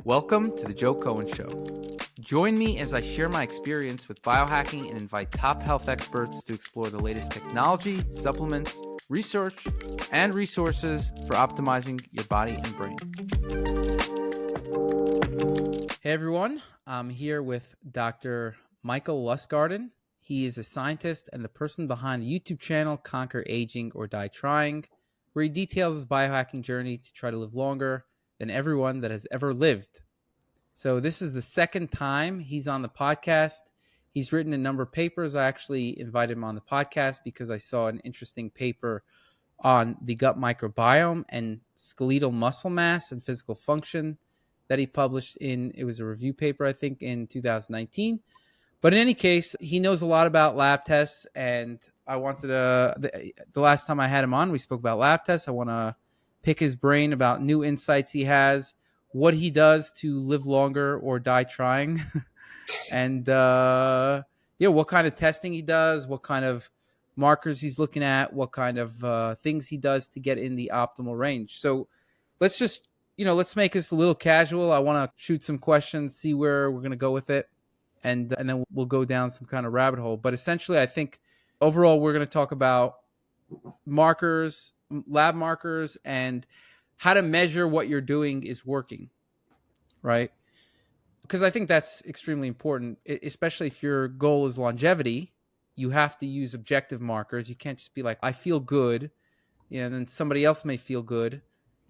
Welcome to the Joe Cohen Show. Join me as I share my experience with biohacking and invite top health experts to explore the latest technology, supplements, research, and resources for optimizing your body and brain. Hey everyone, I'm here with Dr. Michael Lustgarten. He is a scientist and the person behind the YouTube channel ConquerAging or Die Trying, where he details his biohacking journey to try to live longer than everyone that has ever lived. So this is the second time he's on the podcast. He's written a number of papers. I actually invited him on the podcast because I saw an interesting paper on the gut microbiome and skeletal muscle mass and physical function that he published it was a review paper, I think, in 2019. But in any case, he knows a lot about lab tests, and I wanted the last time I had him on, we spoke about lab tests. I want to pick his brain about new insights he has, what he does to live longer or die trying, and what kind of testing he does, what kind of markers he's looking at, what kind of things he does to get in the optimal range. So let's just, let's make this a little casual. I want to shoot some questions, see where we're going to go with it, and then we'll go down some kind of rabbit hole. But essentially, I think overall we're going to talk about markers, lab markers, and how to measure what you're doing is working, right? Because I think that's extremely important, especially if your goal is longevity. You have to use objective markers. You can't just be like, I feel good, and then somebody else may feel good,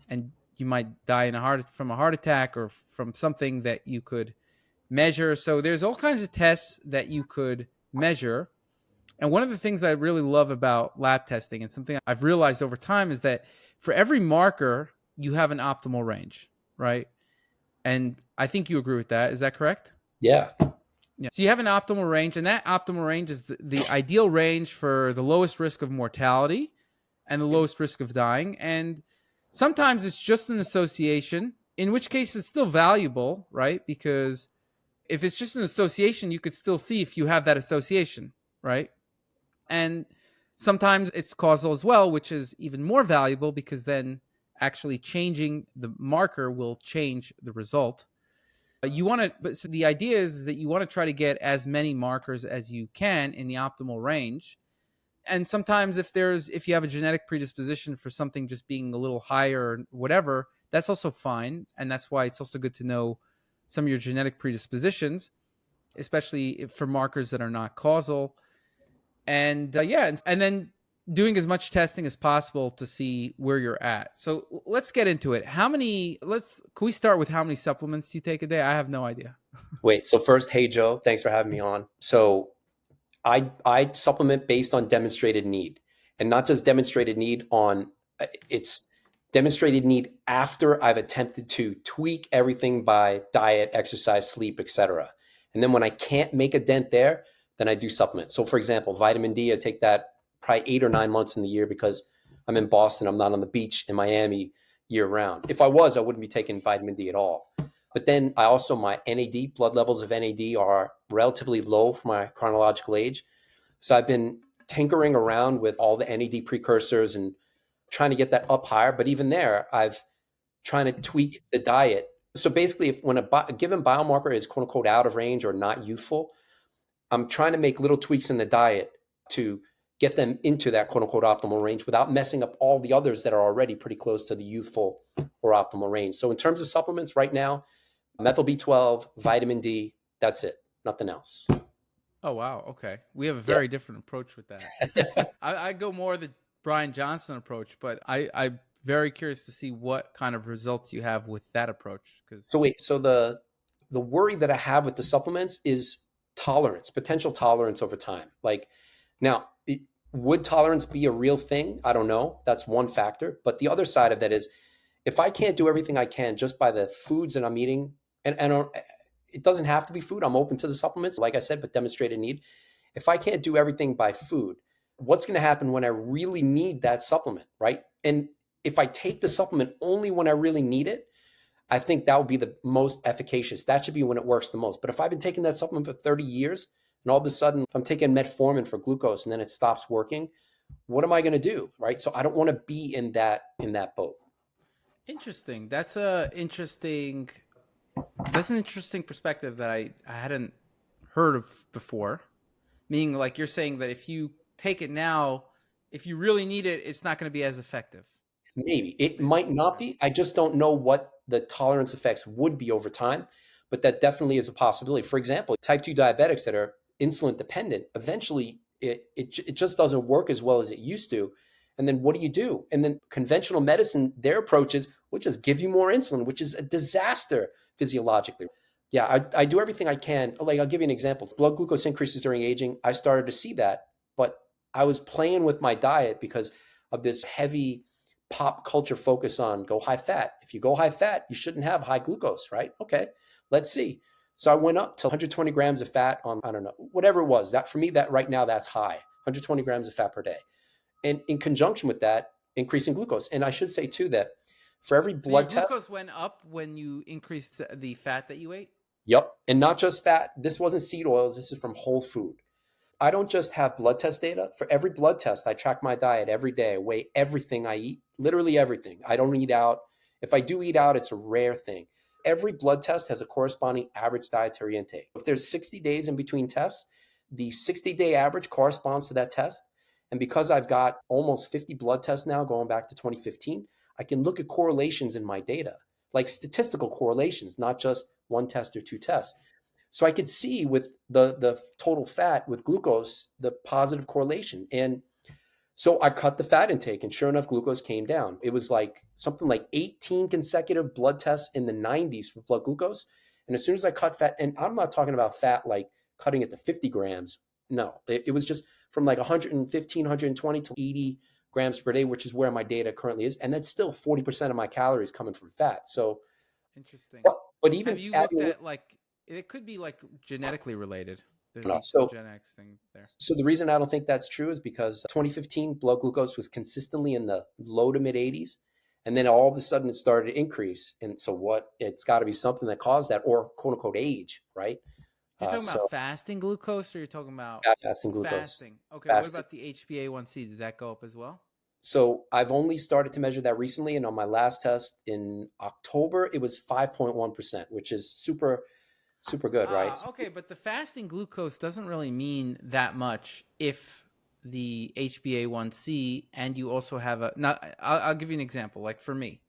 and you might die from a heart attack or from something that you could measure. So there's all kinds of tests that you could measure. And one of the things I really love about lab testing, and something I've realized over time, is that for every marker, you have an optimal range, right? And I think you agree with that. Is that correct? Yeah. Yeah. So you have an optimal range, and that optimal range is the ideal range for the lowest risk of mortality and the lowest risk of dying. And sometimes it's just an association, in which case it's still valuable, right? Because if it's just an association, you could still see if you have that association, right? And sometimes it's causal as well, which is even more valuable because then actually changing the marker will change the result. So the idea is that you want to try to get as many markers as you can in the optimal range. And sometimes if you have a genetic predisposition for something just being a little higher or whatever, that's also fine. And that's why it's also good to know some of your genetic predispositions, especially for markers that are not causal. And and then doing as much testing as possible to see where you're at. So let's get into it. Can we start with how many supplements you take a day? I have no idea. Wait, so first, hey, Joe, thanks for having me on. So I supplement based on demonstrated need, and not just demonstrated need it's demonstrated need after I've attempted to tweak everything by diet, exercise, sleep, etc. And then when I can't make a dent there, then I do supplement. So for example, vitamin D, I take that probably 8 or 9 months in the year because I'm in Boston. I'm not on the beach in Miami year round. If I was, I wouldn't be taking vitamin D at all. But then my NAD, blood levels of NAD are relatively low for my chronological age. So I've been tinkering around with all the NAD precursors and trying to get that up higher. But even there, I've trying to tweak the diet. So basically, when a given biomarker is quote unquote out of range or not youthful, I'm trying to make little tweaks in the diet to get them into that quote unquote optimal range without messing up all the others that are already pretty close to the youthful or optimal range. So in terms of supplements right now, methyl B12, vitamin D, that's it, nothing else. Oh, wow. Okay. We have a very different approach with that. I go more the Brian Johnson approach, but I'm very curious to see what kind of results you have with that approach. So the worry that I have with the supplements is potential tolerance over time. Like now, would tolerance be a real thing? I don't know. That's one factor. But the other side of that is if I can't do everything I can just by the foods that I'm eating, and it doesn't have to be food. I'm open to the supplements, like I said, but demonstrated need. If I can't do everything by food, what's going to happen when I really need that supplement, right? And if I take the supplement only when I really need it, I think that would be the most efficacious. That should be when it works the most. But if I've been taking that supplement for 30 years and all of a sudden I'm taking metformin for glucose and then it stops working, what am I going to do, right? So I don't want to be in that boat. Interesting. That's a interesting That's an interesting perspective that I hadn't heard of before. Meaning, like you're saying that if you take it now, if you really need it, it's not going to be as effective. Maybe. It might Basically, not okay. be. I just don't know what the tolerance effects would be over time, but that definitely is a possibility. For example, type 2 diabetics that are insulin dependent, eventually it just doesn't work as well as it used to. And then what do you do? And then conventional medicine, their approach is we'll just give you more insulin, which is a disaster physiologically. Yeah, I do everything I can. Like, I'll give you an example. Blood glucose increases during aging. I started to see that, but I was playing with my diet because of this heavy pop culture focus on go high fat. If you go high fat, you shouldn't have high glucose, right? Okay, let's see. So I went up to 120 grams of fat on, I don't know, whatever it was. That for me, that right now, that's high, 120 grams of fat per day. And in conjunction with that, increasing glucose. And I should say too that for every So your blood test, glucose went up when you increased the fat that you ate. yep, and not just fat. This wasn't seed oils. This is from whole food. I don't just have blood test data. For every blood test, I track my diet every day. I weigh everything I eat, literally everything. I don't eat out. If I do eat out, it's a rare thing. Every blood test has a corresponding average dietary intake. If there's 60 days in between tests, the 60-day average corresponds to that test. And because I've got almost 50 blood tests now going back to 2015, I can look at correlations in my data, like statistical correlations, not just one test or two tests. So I could see with the total fat with glucose, the positive correlation. And so I cut the fat intake, and sure enough, glucose came down. It was like something like 18 consecutive blood tests in the 90s for blood glucose. And as soon as I cut fat, and I'm not talking about fat like cutting it to 50 grams. No, it was just from like 115, 120 to 80 grams per day, which is where my data currently is. And that's still 40% of my calories coming from fat. So, Interesting. but Have even you looked adding, at like it could be like genetically related? There'd no, be some so genetics thing there. So the reason I don't think that's true is because 2015 blood glucose was consistently in the low to mid 80s, and then all of a sudden it started to increase. And so what? It's got to be something that caused that, or quote unquote age, right? You're talking about So fasting glucose, or you're talking about fasting glucose, fasting? Okay. What fasting. about the HbA1c? Did that go up as well? So I've only started to measure that recently, and on my last test in October, it was 5.1%, which is super good, right? Ah, okay, but the fasting glucose doesn't really mean that much if the HbA1c and you also have a. Now, I'll give you an example. Like for me,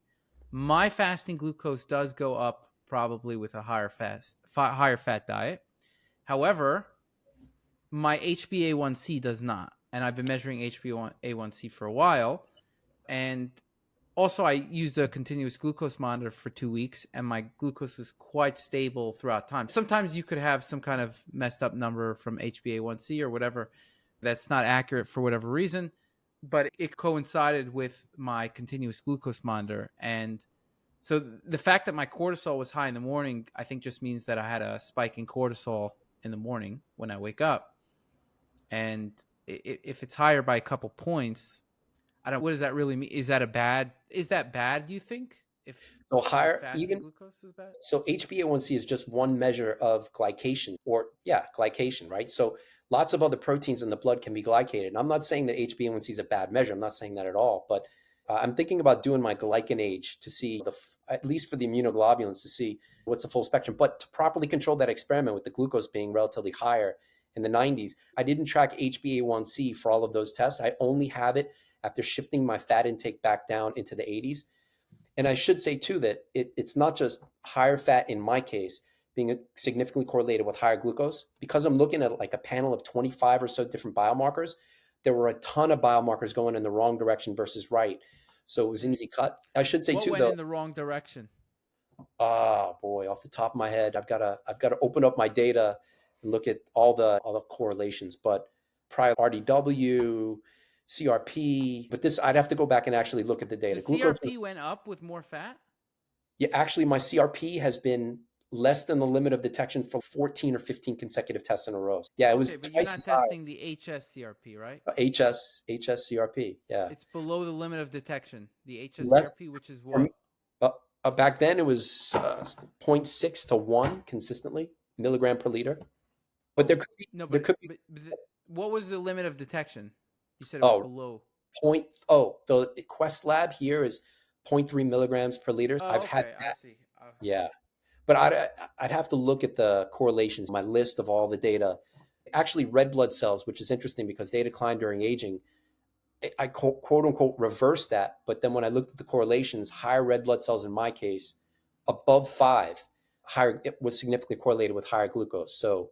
my fasting glucose does go up probably with a higher fat diet. However, my HbA1c does not, and I've been measuring HbA1c for a while, and also I used a continuous glucose monitor for 2 weeks, and my glucose was quite stable throughout time. Sometimes you could have some kind of messed up number from HbA1c or whatever that's not accurate for whatever reason, but it coincided with my continuous glucose monitor. And so the fact that my cortisol was high in the morning, I think just means that I had a spike in cortisol in the morning when I wake up. And if it's higher by a couple points, I don't. What does that really mean? Is that a bad? Is that bad? Do you think if So your higher, fasting even glucose is bad? so HbA1c is just one measure of glycation, or yeah, glycation, right? So lots of other proteins in the blood can be glycated. And I'm not saying that HbA1c is a bad measure. I'm not saying that at all. But I'm thinking about doing my glycan age to see at least for the immunoglobulins, to see what's the full spectrum. But to properly control that experiment with the glucose being relatively higher in the 90s, I didn't track HbA1c for all of those tests. I only have it after shifting my fat intake back down into the 80s. And I should say too that it's not just higher fat in my case being significantly correlated with higher glucose. Because I'm looking at like a panel of 25 or so different biomarkers, there were a ton of biomarkers going in the wrong direction versus right. So it was an easy cut. I should say What too went though, in the wrong direction? oh boy, off the top of my head, I've got to open up my data and look at all the correlations. But prior RDW, CRP, but this I'd have to go back and actually look at the The data. Glucose CRP was, went up with more fat. yeah, actually, my CRP has been less than the limit of detection for 14 or 15 consecutive tests in a row. Yeah, it was Okay, but you're twice not as high. testing the HSCRP, right? CRP. Yeah, It's below the limit of detection. The less HSCRP, which is for me. what? Back then, it was zero point 0.6 to 1 consistently milligram per liter. But Oh no, there could be what was the limit of detection? You said it was oh below. the Quest lab here is zero point 0.3 milligrams per liter. Oh, I've had okay, I that. see. Yeah, But I'd have to look at the correlations, my list of all the data. Actually, red blood cells, which is interesting because they decline during aging. I quote unquote reversed that. But then when I looked at the correlations, higher red blood cells in my case, above 5, higher, it was significantly correlated with higher glucose. So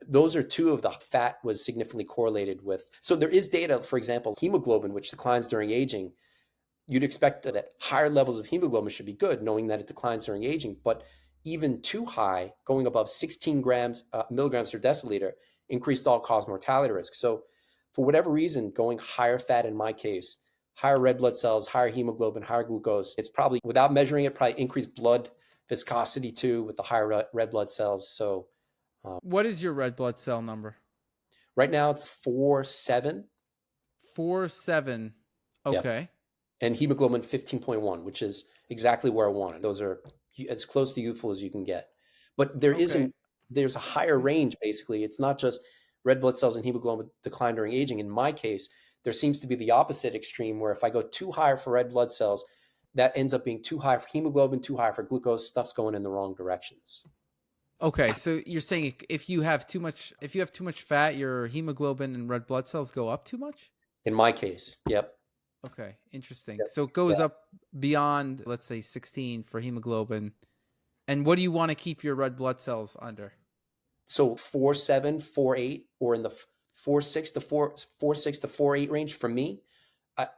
those are two of the fat was significantly correlated with. So there is data, for example, hemoglobin, which declines during aging. You'd expect that higher levels of hemoglobin should be good, knowing that it declines during aging. But even too high, going above 16 milligrams per deciliter, increased all-cause mortality risk. So for whatever reason, going higher fat in my case, higher red blood cells, higher hemoglobin, higher glucose, it's probably, without measuring it, probably increased blood viscosity too with the higher red blood cells. So What is your red blood cell number? right now it's 4.7. 4.7. Yep. Okay. And hemoglobin 15.1, which is exactly where I want it. Those are as close to youthful as you can get. But Okay. there's a higher range, basically. It's not just red blood cells and hemoglobin decline during aging. In my case, there seems to be the opposite extreme where if I go too high for red blood cells, that ends up being too high for hemoglobin, too high for glucose. Stuff's going in the wrong directions. Okay, so you're saying if you have too much fat, your hemoglobin and red blood cells go up too much? In my case, yep. Okay, interesting. Yep. So it Yeah. goes up beyond, let's say, 16 for hemoglobin. And what do you want to keep your red blood cells under? So 4.7, 4.8, or in the 4.6 to 4.8 range for me.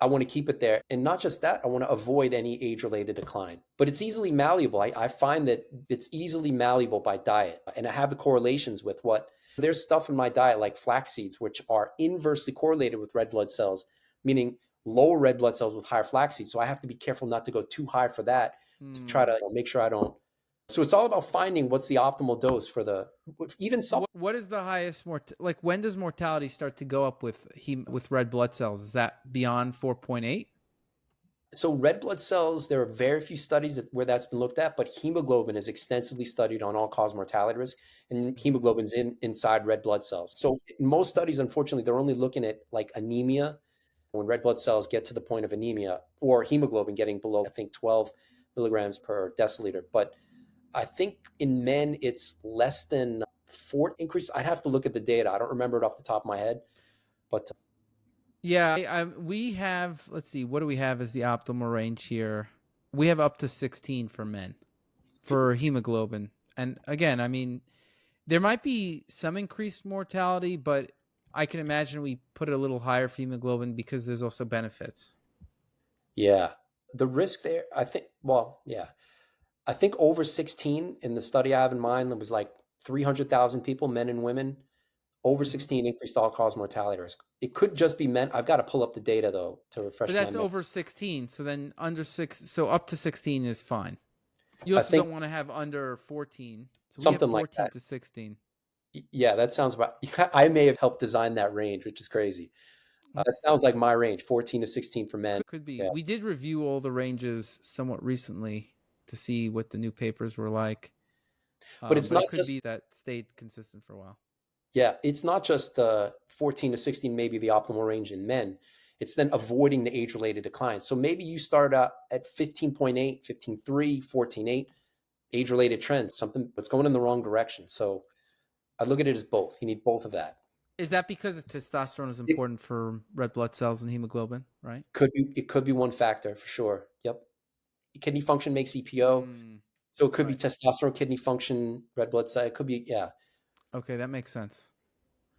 I want to keep it there. And not just that, I want to avoid any age-related decline. But it's easily malleable. I find that it's easily malleable by diet. And I have the correlations with what there's stuff in my diet like flax seeds, which are inversely correlated with red blood cells, meaning lower red blood cells with higher flax seeds. So I have to be careful not to go too high for that to try to make sure I don't. So it's all about finding what's the optimal dose for the even some. What is the highest like when does mortality start to go up with red blood cells? Is that beyond 4.8? So red blood cells, there are very few studies where that's been looked at, but hemoglobin is extensively studied on all-cause mortality risk, and hemoglobin's inside red blood cells. So in most studies, unfortunately, they're only looking at like anemia, when red blood cells get to the point of anemia, or hemoglobin getting below, I think, 12 milligrams per deciliter. But I think in men, it's less than 4 increase. I'd have to look at the data. I don't remember it off the top of my head, but Yeah, we have, let's see, what do we have as the optimal range here? We have up to 16 for men for hemoglobin. And again, I mean, there might be some increased mortality, but I can imagine we put it a little higher for hemoglobin because there's also benefits. yeah, the risk there, I think, well, yeah. I think over 16 in the study I have in mind, there was like 300,000 people, men and women. Over Mm-hmm. 16 increased all-cause mortality risk. It could just be men. I've got to pull up the data though to But refresh my that's memory. over 16. So then so up to 16 is fine. You I also think don't want to have under 14. So we have something like 14 that. to 16. Yeah, that sounds about. I may have helped design that range, which is crazy. That sounds like my range, 14 to 16 for men. Could be. Yeah, We did review all the ranges somewhat recently to see what the new papers were like. but it's But not it could just. be that stayed consistent for a while. Yeah, it's not just the 14 to 16, maybe the optimal range in men. It's then avoiding the age-related decline. So maybe you start out at 15.8, 15.3, 14.8, age-related trends, something that's going in the wrong direction. So I look at it as both. You need both of that. Is that because the testosterone is It important for red blood cells and hemoglobin, right? could be one factor for sure. Yep. Kidney function makes EPO. So it could be Right. testosterone, kidney function, red blood cell. It could be, yeah. Okay, that makes sense.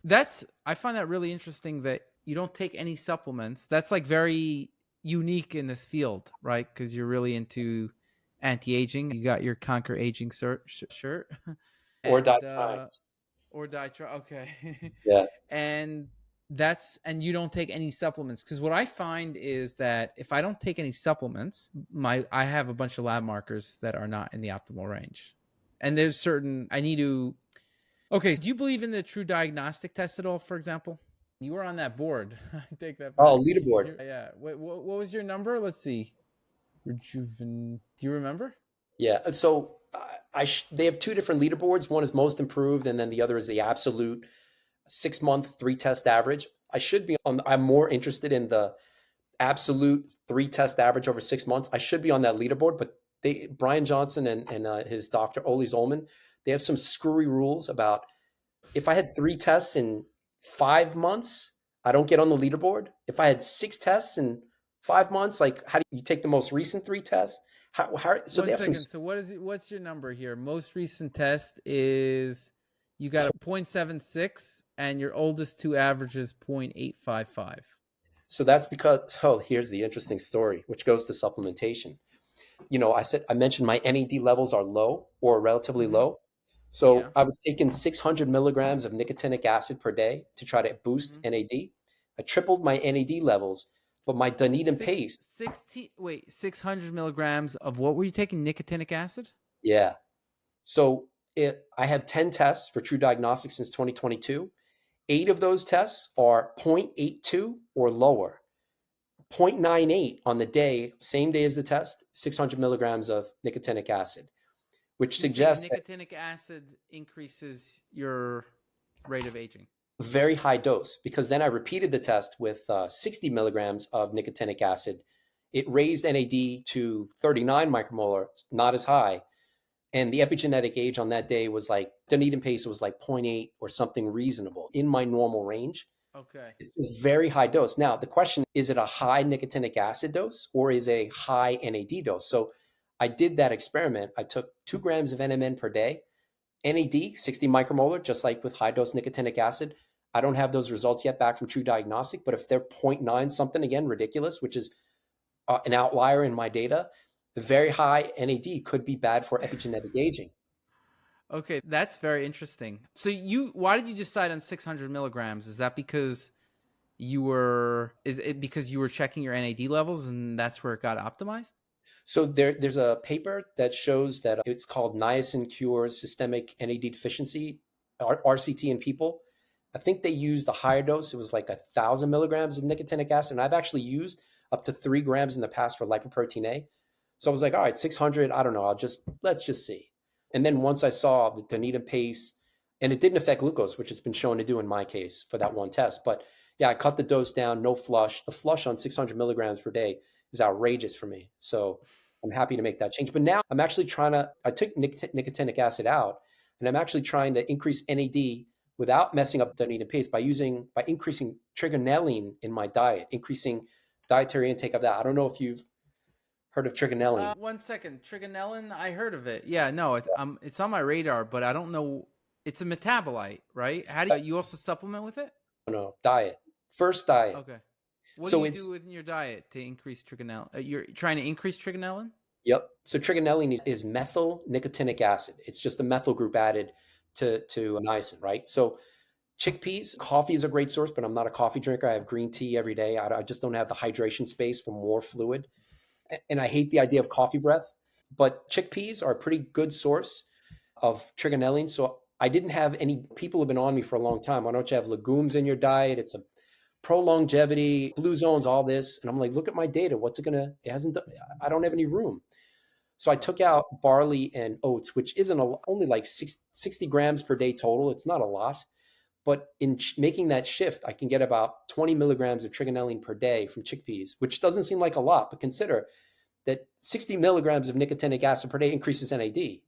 I find that really interesting that you don't take any supplements. That's like very unique in this field, right? Because you're really into anti-aging. You got your ConquerAging shirt, Or die and trying. or Ditra. Okay, Yeah. and you don't take any supplements because what I find is that if I don't take any supplements, I have a bunch of lab markers that are not in the optimal range, and there's certain I need to. Okay, do you believe in the true diagnostic test at all? For example, you were on that board. I take that Oh, back. leaderboard. Yeah. What was your number? Let's see. Do you remember? Yeah. So they have two different leaderboards. One is most improved, and then the other is the absolute 6 month, 3 test average. I'm more interested in the absolute 3 test average over 6 months. I should be on that leaderboard, but Brian Johnson and his doctor Oli Zolman, they have some screwy rules about if I had 3 tests in 5 months, I don't get on the leaderboard. If I had 6 tests in 5 months, like how do you take the most recent 3 tests? So they One have some. second. So what is it? What's your number here? Most recent test is you got a 0.76 and your oldest two averages 0.855. So that's because, oh, here's the interesting story, which goes to supplementation. I mentioned my NAD levels are low or relatively Mm-hmm. low. Yeah. So I was taking 600 milligrams of nicotinic acid per day to try to boost Mm-hmm. NAD. I tripled my NAD levels, but my Dunedin Six pace, 16. Wait, 600 milligrams of what were you taking? Nicotinic acid. yeah. So I have 10 tests for True Diagnostics since 2022. 8 of those tests are 0.82 or lower. 0.98 on the day, same day as the test, 600 milligrams of nicotinic acid, which So you say suggests that nicotinic acid increases your rate of aging. very high dose. Because then I repeated the test with 60 milligrams of nicotinic acid. It raised NAD to 39 micromolar, not as high. And the epigenetic age on that day was like Dunedin pace was like zero point 0.8 or something reasonable in my normal range. Okay. It's just very high dose. Now, the question is it a high nicotinic acid dose or is it a high NAD dose? So I did that experiment. I took 2 grams of NMN per day, NAD, 60 micromolar, just like with high dose nicotinic acid. I don't have those results yet back from True Diagnostic, but if they're zero point 0.9 something, again, ridiculous, which is an outlier in my data, very high NAD could be bad for epigenetic aging. Okay, that's very interesting. So why did you decide on 600 milligrams? Is that because is it because you were checking your NAD levels and that's where it got optimized? So there's a paper that shows that it's called niacin cures systemic NAD deficiency, RCT in people. I think they used a higher dose. It was like 1,000 milligrams of nicotinic acid. And I've actually used up to 3 grams in the past for lipoprotein A. So I was like, all right, 600, I don't know. Let's just see. And then once I saw the Dunedin pace, and it didn't affect glucose, which it's been shown to do in my case for that one test. But yeah, I cut the dose down, no flush. The flush on 600 milligrams per day is outrageous for me. So I'm happy to make that change. But now I'm actually I took nicotinic acid out and I'm actually trying to increase NAD without messing up the Dunedin pace by increasing trigonelline in my diet, increasing dietary intake of that. I don't know if you've heard of trigonelline. One second, trigonelline. I heard of it. Yeah, no, it's on my radar, but I don't know. It's a metabolite, right? How do you also supplement with it? No, diet. First diet. Okay. What do So you it's do in your diet to increase trigonelline? You're trying to increase trigonelline? Yep. So trigonelline is methyl nicotinic acid. It's just the methyl group added to niacin, right? So chickpeas, coffee is a great source, but I'm not a coffee drinker. I have green tea every day. I just don't have the hydration space for more fluid. And I hate the idea of coffee breath, but chickpeas are a pretty good source of trigonelline. So I didn't have any people have been on me for a long time. Why don't you have legumes in your diet? It's a pro longevity, blue zones, all this. And I'm like, look at my data. What's it gonna? It hasn't. I don't have any room. So I Right. took out barley and oats, which isn't only like 60 grams per day total. It's not a lot. But in making that shift, I can get about 20 milligrams of trigonelline per day from chickpeas, which doesn't seem like a lot. But consider that 60 milligrams of nicotinic acid per day increases NAD.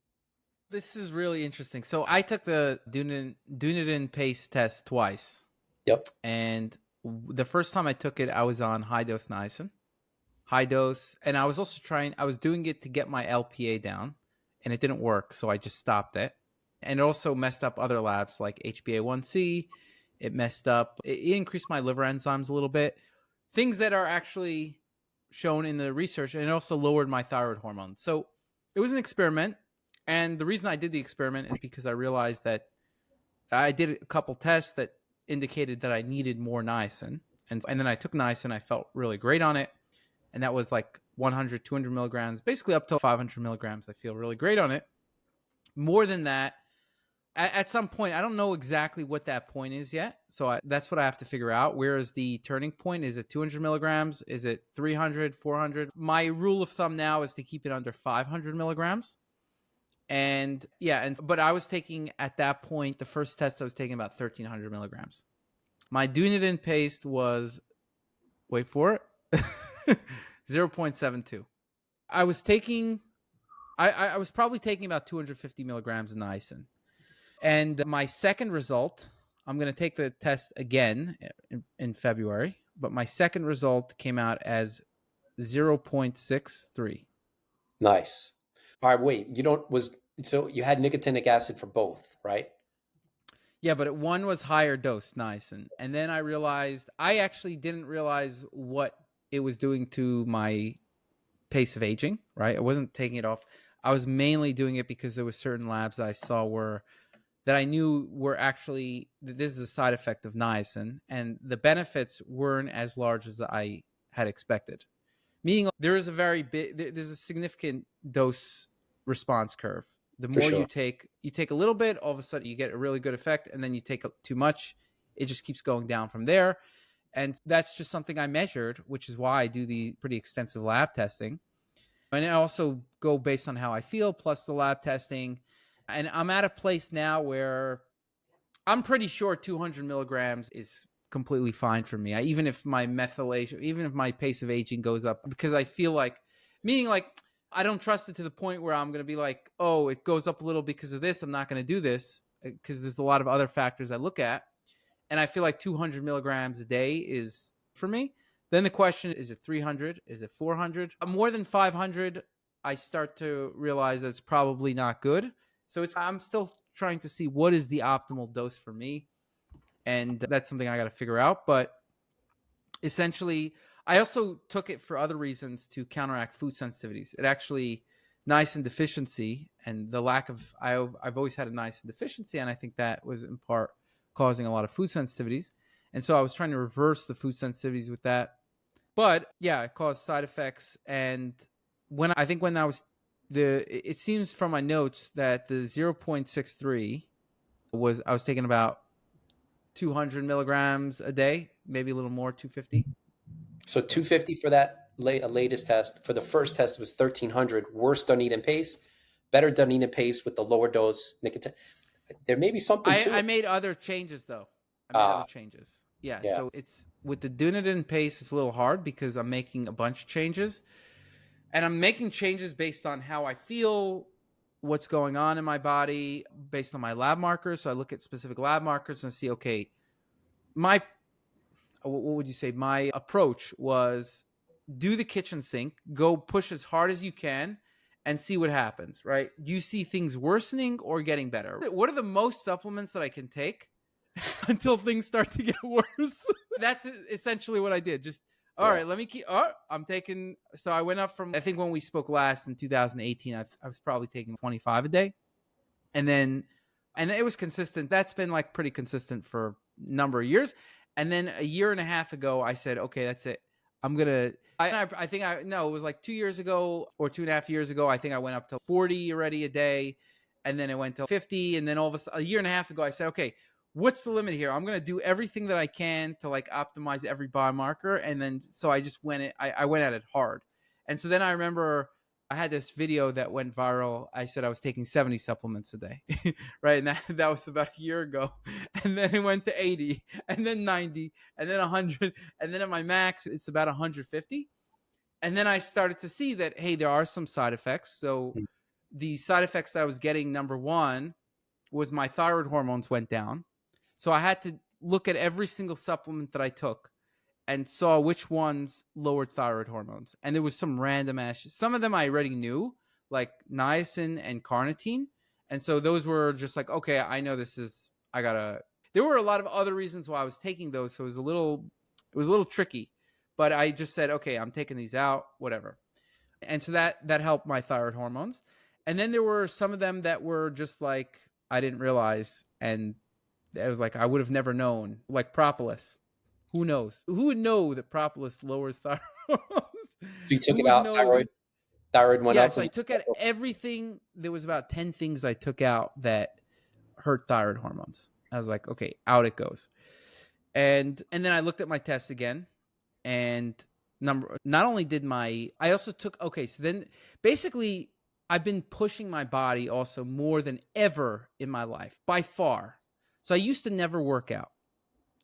This is really interesting. So I took the Dunedin pace test twice, Yep. and the first time I took it, I was on high dose niacin, high dose, and I was also trying. I was doing it to get my LPA down, and it didn't work, so I just stopped it. And it also messed up other labs like HbA1c. It messed up. It increased my liver enzymes a little bit, things that are actually shown in the research, and it also lowered my thyroid hormone. So it was an experiment. And the reason I did the experiment is because I realized that I did a couple tests that indicated that I needed more niacin. And then I took niacin. I felt really great on it. And that was like 100, 200 milligrams, basically up to 500 milligrams. I feel really great on it. More than that, at some point, I don't know exactly what that point is yet. So that's what I have to figure out. Where is the turning point? Is it 200 milligrams? Is it 300, 400? My rule of thumb now is to keep it under 500 milligrams. And yeah, but I was taking at that point, the first test I was taking about 1,300 milligrams. My Dunedin paste was, wait for it, 0.72. I was taking I was probably taking about 250 milligrams of niacin. And my second result, I'm going to take the test again in February, but my second result came out as 0.63. Nice. All right, wait, so you had nicotinic acid for both, right? Yeah, but one was higher dose niacin. And then I realized I actually didn't realize what it was doing to my pace of aging, right? I wasn't taking it off. I was mainly doing it because there were certain labs that I saw were that I knew were actually this is a side effect of niacin, and the benefits weren't as large as I had expected. Meaning, there is a very big, there's a significant dose response curve. The For more sure. you take a little bit, all of a sudden you get a really good effect, and then you take too much, it just keeps going down from there. And that's just something I measured, which is why I do the pretty extensive lab testing. And I also go based on how I feel, plus the lab testing. And I'm at a place now where I'm pretty sure 200 milligrams is completely fine for me. Even if my methylation, even if my pace of aging goes up, because I feel like, meaning like, I don't trust it to the point where I'm going to be like, oh, it goes up a little because of this. I'm not going to do this because there's a lot of other factors I look at. And I feel like 200 milligrams a day is for me. Then the question is it 300? Is it 400? More than 500, I start to realize that it's probably not good. So I'm still trying to see what is the optimal dose for me. And that's something I got to figure out. But essentially, I also took it for other reasons to counteract food sensitivities. It actually, niacin deficiency and the lack of, I've always had a niacin deficiency, and I think that was in part causing a lot of food sensitivities. And so I was trying to reverse the food sensitivities with that. But yeah, it caused side effects. And when I was, it seems from my notes that the 0.63 I was taking about 200 milligrams a day, maybe a little more, 250. So 250 for that latest test. For the first test, it was 1300. Worse Dunedin pace, better Dunedin pace with the lower dose nicotine. There may be something to I it. made other changes though. I made Ah, other changes. Yeah, yeah. so it's with the Dunedin pace, it's a little hard because I'm making a bunch of changes, and I'm making changes based on how I feel, what's going on in my body, based on my lab markers. So I look at specific lab markers and see, okay, my what would you say? My approach was do the kitchen sink, go push as hard as you can, and see what happens. Right? Do you see things worsening or getting better? What are the most supplements that I can take until things start to get worse? That's essentially what I did. Just all Yeah. right, let me keep. Oh, I'm taking. So I went up from. I think when we spoke last in 2018, I was probably taking 25 a day, and then it was consistent. That's been like pretty consistent for a number of years. And then a year and a half ago, I said, okay, that's it. I'm gonna. I think I no, it was like 2 years ago or 2.5 years ago. I think I went up to 40 already a day, and then it went to 50, and then all of a year and a half ago, I said, okay, what's the limit here? I'm gonna do everything that I can to like optimize every biomarker, and then so I just I went at it hard, and so then I remember I had this video that went viral. I said I was taking 70 supplements a day, right? And that was about a year ago. And then it went to 80, and then 90, and then 100. And then at my max, it's about 150. And then I started to see that, hey, there are some side effects. So the side effects that I was getting, number one, was my thyroid hormones went down. So I had to look at every single supplement that I took and saw which ones lowered thyroid hormones. And there was some random ash. Some of them I already knew, like niacin and carnitine. And so those were just like, okay, I know this is I gotta. There were a lot of other reasons why I was taking those, so it was a little tricky. But I just said, okay, I'm taking these out, whatever. And so that helped my thyroid hormones. And then there were some of them that were just like I didn't realize, and it was like I would have never known, like propolis. Who knows? Who would know that propolis lowers thyroid hormones? So you took Who it would out, know that? thyroid went Yeah, up so and I took out everything. There was about 10 things I took out that hurt thyroid hormones. I was like, okay, out it goes. And then I looked at my tests again, and not only did I also took, okay, so then basically I've been pushing my body also more than ever in my life by far. So I used to never work out.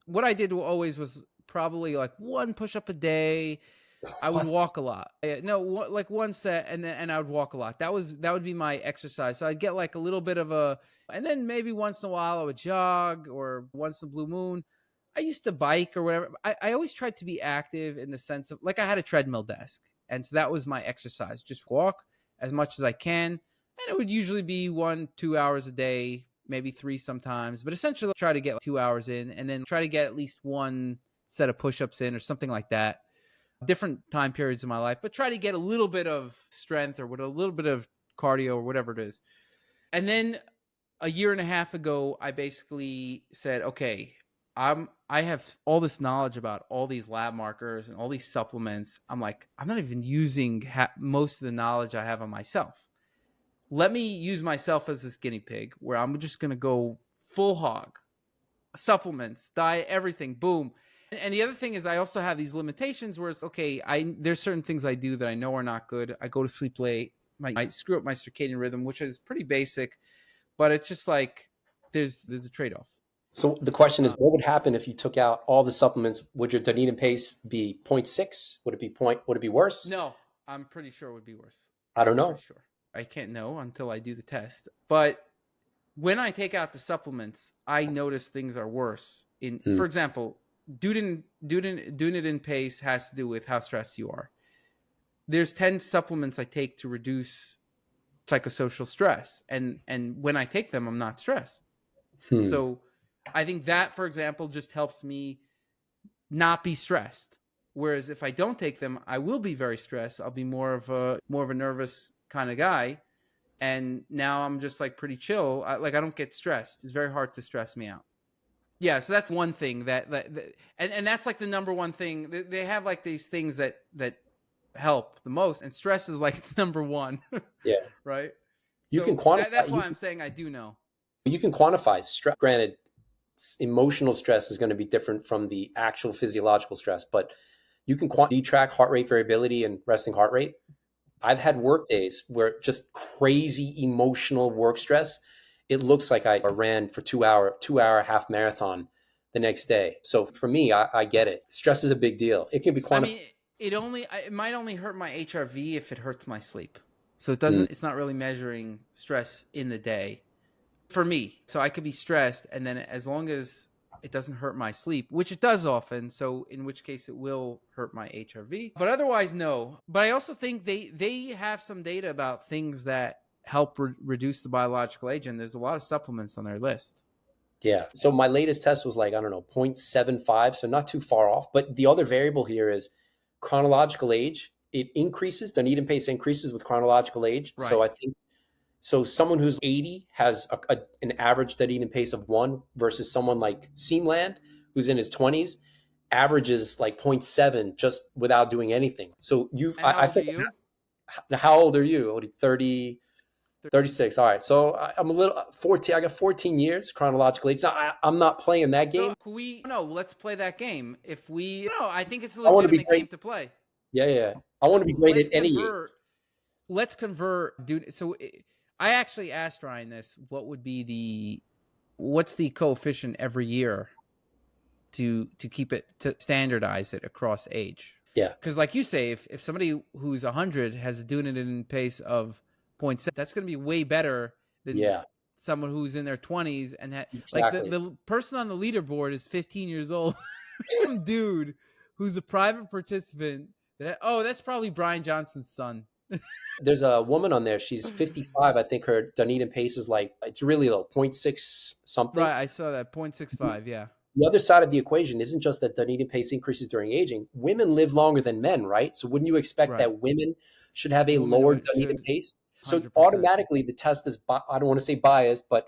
What I did always was probably like one push up a day, I would What? walk a lot. No, like one set, and I would walk a lot. That would be my exercise. So I'd get like a little bit of a, and then maybe once in a while I would jog, or once in a blue moon. I used to bike or whatever. I always tried to be active in the sense of, like, I had a treadmill desk, and so that was my exercise. Just walk as much as I can, and it would usually be 1-2 hours a day, maybe three sometimes. But essentially, try to get 2 hours in, and then try to get at least one set of push-ups in or something like that, different time periods in my life, but try to get a little bit of strength or with a little bit of cardio or whatever it is. And then a year and a half ago, I basically said, okay, I have all this knowledge about all these lab markers and all these supplements. I'm like, I'm not even using most of the knowledge I have on myself. Let me use myself as this guinea pig, where I'm just going to go full hog, supplements, diet, everything, boom. And the other thing is, I also have these limitations where it's okay. There's certain things I do that I know are not good. I go to sleep late. I screw up my circadian rhythm, which is pretty basic, but it's just like there's a trade off. So the question is, what would happen if you took out all the supplements? Would your Dunedin pace be zero point 0.6? Would it be worse? No, I'm pretty sure it would be worse. I don't Pretty know. sure. I can't know until I do the test. But when I take out the supplements, I notice things are worse. For example, Dunedin pace has to do with how stressed you are. There's 10 supplements I take to reduce psychosocial stress, and when I take them, I'm not stressed. So I think that, for example, just helps me not be stressed. Whereas if I don't take them, I will be very stressed. I'll be more of a nervous kind of guy. And now I'm just like pretty chill. I don't get stressed. It's very hard to stress me out. Yeah, so that's one thing and that's like the number one thing. They have like these things that help the most, and stress is like number one. Yeah. Right. You can So quantify. that's why I'm saying I do know. You can quantify stress. Granted, emotional stress is going to be different from the actual physiological stress, but you can track heart rate variability and resting heart rate. I've had work days where just crazy emotional work stress, it looks like I ran for 2 hour half marathon the next day. So for me, I get it. Stress is a big deal. It can be I quantified. mean, it might only hurt my HRV if it hurts my sleep. So it's not really measuring stress in the day for me. So I could be stressed, and then as long as it doesn't hurt my sleep, which it does often, so in which case it will hurt my HRV. But otherwise, no. But I also think they have some data about things that help reduce the biological age, and there's a lot of supplements on their list. Yeah. So my latest test was like, I don't know, 0.75. So not too far off. But the other variable here is chronological age. It increases, the Dunedin pace increases with chronological age. Right. So I think, so someone who's 80 has an average Dunedin pace of 1 versus someone like Seamland, who's in his 20s, averages like 0.7 just without doing anything. So How old are you? How old are you? 30, 36. All right. So I'm a little 14. I got 14 years chronological age. Now, I'm not playing that game. So let's play that game. I think it's a I want to be legitimate great. game to play. Yeah. I want to be great at any age. Let's convert, dude. So I actually asked Ryan this. What's the coefficient every year to keep it, to standardize it across age? Yeah. Because like you say, if somebody who's 100 has a Dunedin pace of 0.7, that's going to be way better than someone who's in their 20s and exactly. Like the person on the leaderboard is 15 years old. Some dude who's a private participant. That's probably Brian Johnson's son. There's a woman on there. She's 55. I think her Dunedin pace is like, it's really low, 0.6 something. Right, I saw that, 0.65, yeah. The other side of the equation isn't just that Dunedin pace increases during aging. Women live longer than men, right? So wouldn't you expect that women should have a lower Dunedin pace? 100%. So automatically the test is, I don't want to say biased, but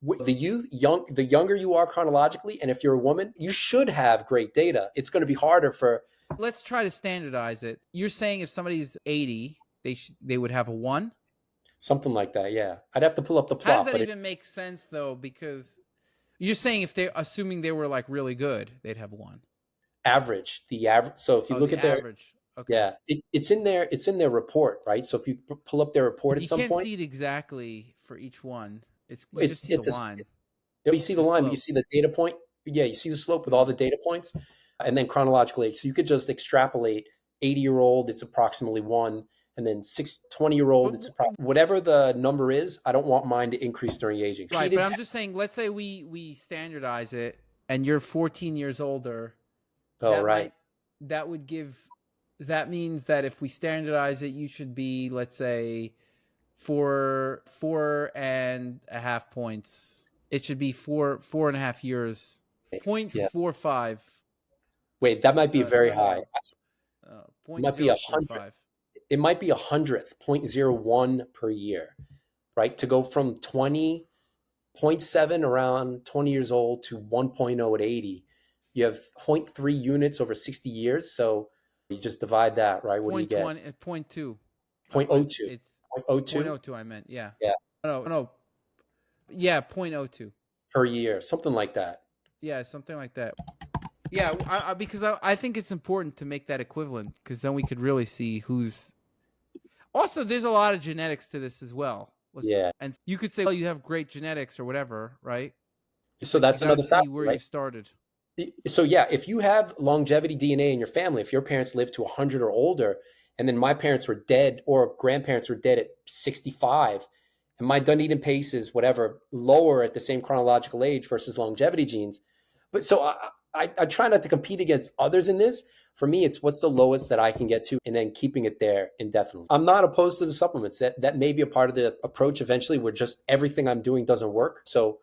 the younger you are chronologically, and if you're a woman, you should have great data. It's going to be harder for. Let's try to standardize it. You're saying if somebody's 80, they would have a 1? Something like that, yeah. I'd have to pull up the plot. How does that even make sense, though? Because you're saying if they're assuming they were like really good, they'd have 1. Average, the average. So if you look at their average, okay. Yeah, it's in their report, right? So if you pull up their report at some point, you can't see it exactly for each one. You see the line. You see the line, but you see the data point. Yeah, you see the slope with all the data points, and then chronological age. So you could just extrapolate 80-year-old, it's approximately 1. And then 20-year-old, it's whatever the number is. I don't want mine to increase during aging. Right, but I'm just saying, let's say we standardize it and you're 14 years older. Oh, right. That means that if we standardize it, you should be, let's say, 4.5 points. It should be 4.5 years. Yeah. 0.45. Wait, that might be very high. It might be 0.045. It might be 100th, 0.01 per year, right? To go from 20.7 around 20 years old to 1.0 at 80, you have 0.3 units over 60 years. So you just divide that, right? What do you get? 0.2. 0.02. It's 0.02? 0.02, I meant, yeah. Yeah. No. Yeah, 0.02. Per year, something like that. Yeah, something like that. Yeah, because I think it's important to make that equivalent, because then we could really see who's. Also, there's a lot of genetics to this as well. Yeah. And you could say, well, you have great genetics or whatever, right? So But that's you got to another see factor, where right? you started. So yeah, if you have longevity DNA in your family, if your parents lived to 100 or older, and then my parents were dead or grandparents were dead at 65, and my Dunedin pace is whatever lower at the same chronological age versus longevity genes. But so I try not to compete against others in this. For me, it's what's the lowest that I can get to and then keeping it there indefinitely. I'm not opposed to the supplements. That may be a part of the approach eventually where just everything I'm doing doesn't work. So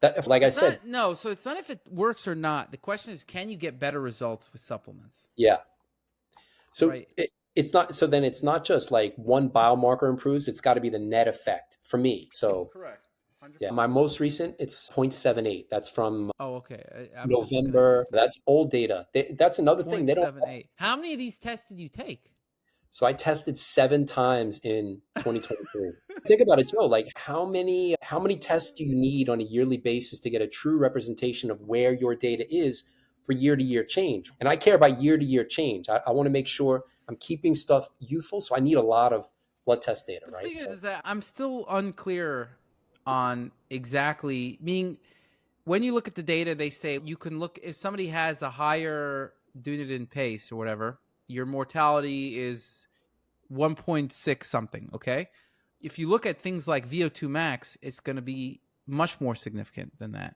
that, like I said, So it's not if it works or not. The question is, can you get better results with supplements? yeah. So right. it's not. So then it's not just like one biomarker improves. It's got to be the net effect for me. So correct. 100%. Yeah, my most recent it's 0.78. That's from okay. I'm November. That's old data. That's another thing. They don't. 0.78. How many of these tests did you take? So I tested 7 times in 2023. Think about it, Joe. Like how many tests do you need on a yearly basis to get a true representation of where your data is for year to year change? And I care about year to year change. I want to make sure I'm keeping stuff youthful. So I need a lot of blood test data, right? The thing is that I'm still unclear on exactly, meaning when you look at the data, they say you can look, if somebody has a higher Dunedin pace or whatever, your mortality is 1.6 something, okay? If you look at things like VO2 max, it's going to be much more significant than that.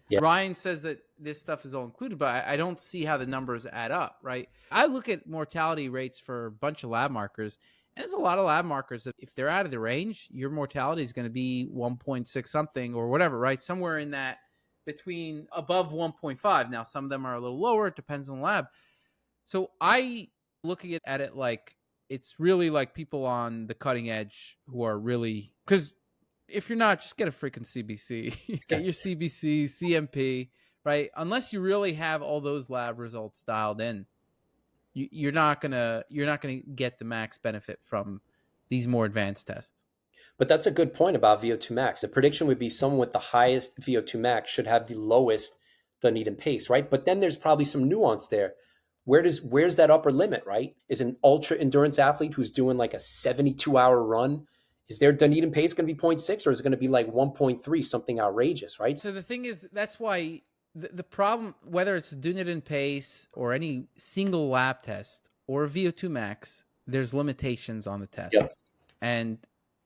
Yeah. Ryan says that this stuff is all included, but I don't see how the numbers add up, right? I look at mortality rates for a bunch of lab markers, and there's a lot of lab markers that if they're out of the range, your mortality is going to be 1.6 something or whatever, right? Somewhere in that between above 1.5. Now, some of them are a little lower. It depends on the lab. So I looking at it like it's really like people on the cutting edge who are really, because if you're not, just get a freaking CBC. Get your CBC, CMP, right? Unless you really have all those lab results dialed in, you're not gonna get the max benefit from these more advanced tests. But that's a good point about VO2 max. The prediction would be someone with the highest VO2 max should have the lowest Dunedin pace, right? But then there's probably some nuance there. Where's that upper limit, right? Is an ultra endurance athlete who's doing like a 72-hour run, is their Dunedin pace going to be 0.6 or is it going to be like 1.3, something outrageous, right? So the thing is, that's why the problem, whether it's Dunedin pace or any single lab test or VO2 max, there's limitations on the test. Yep. And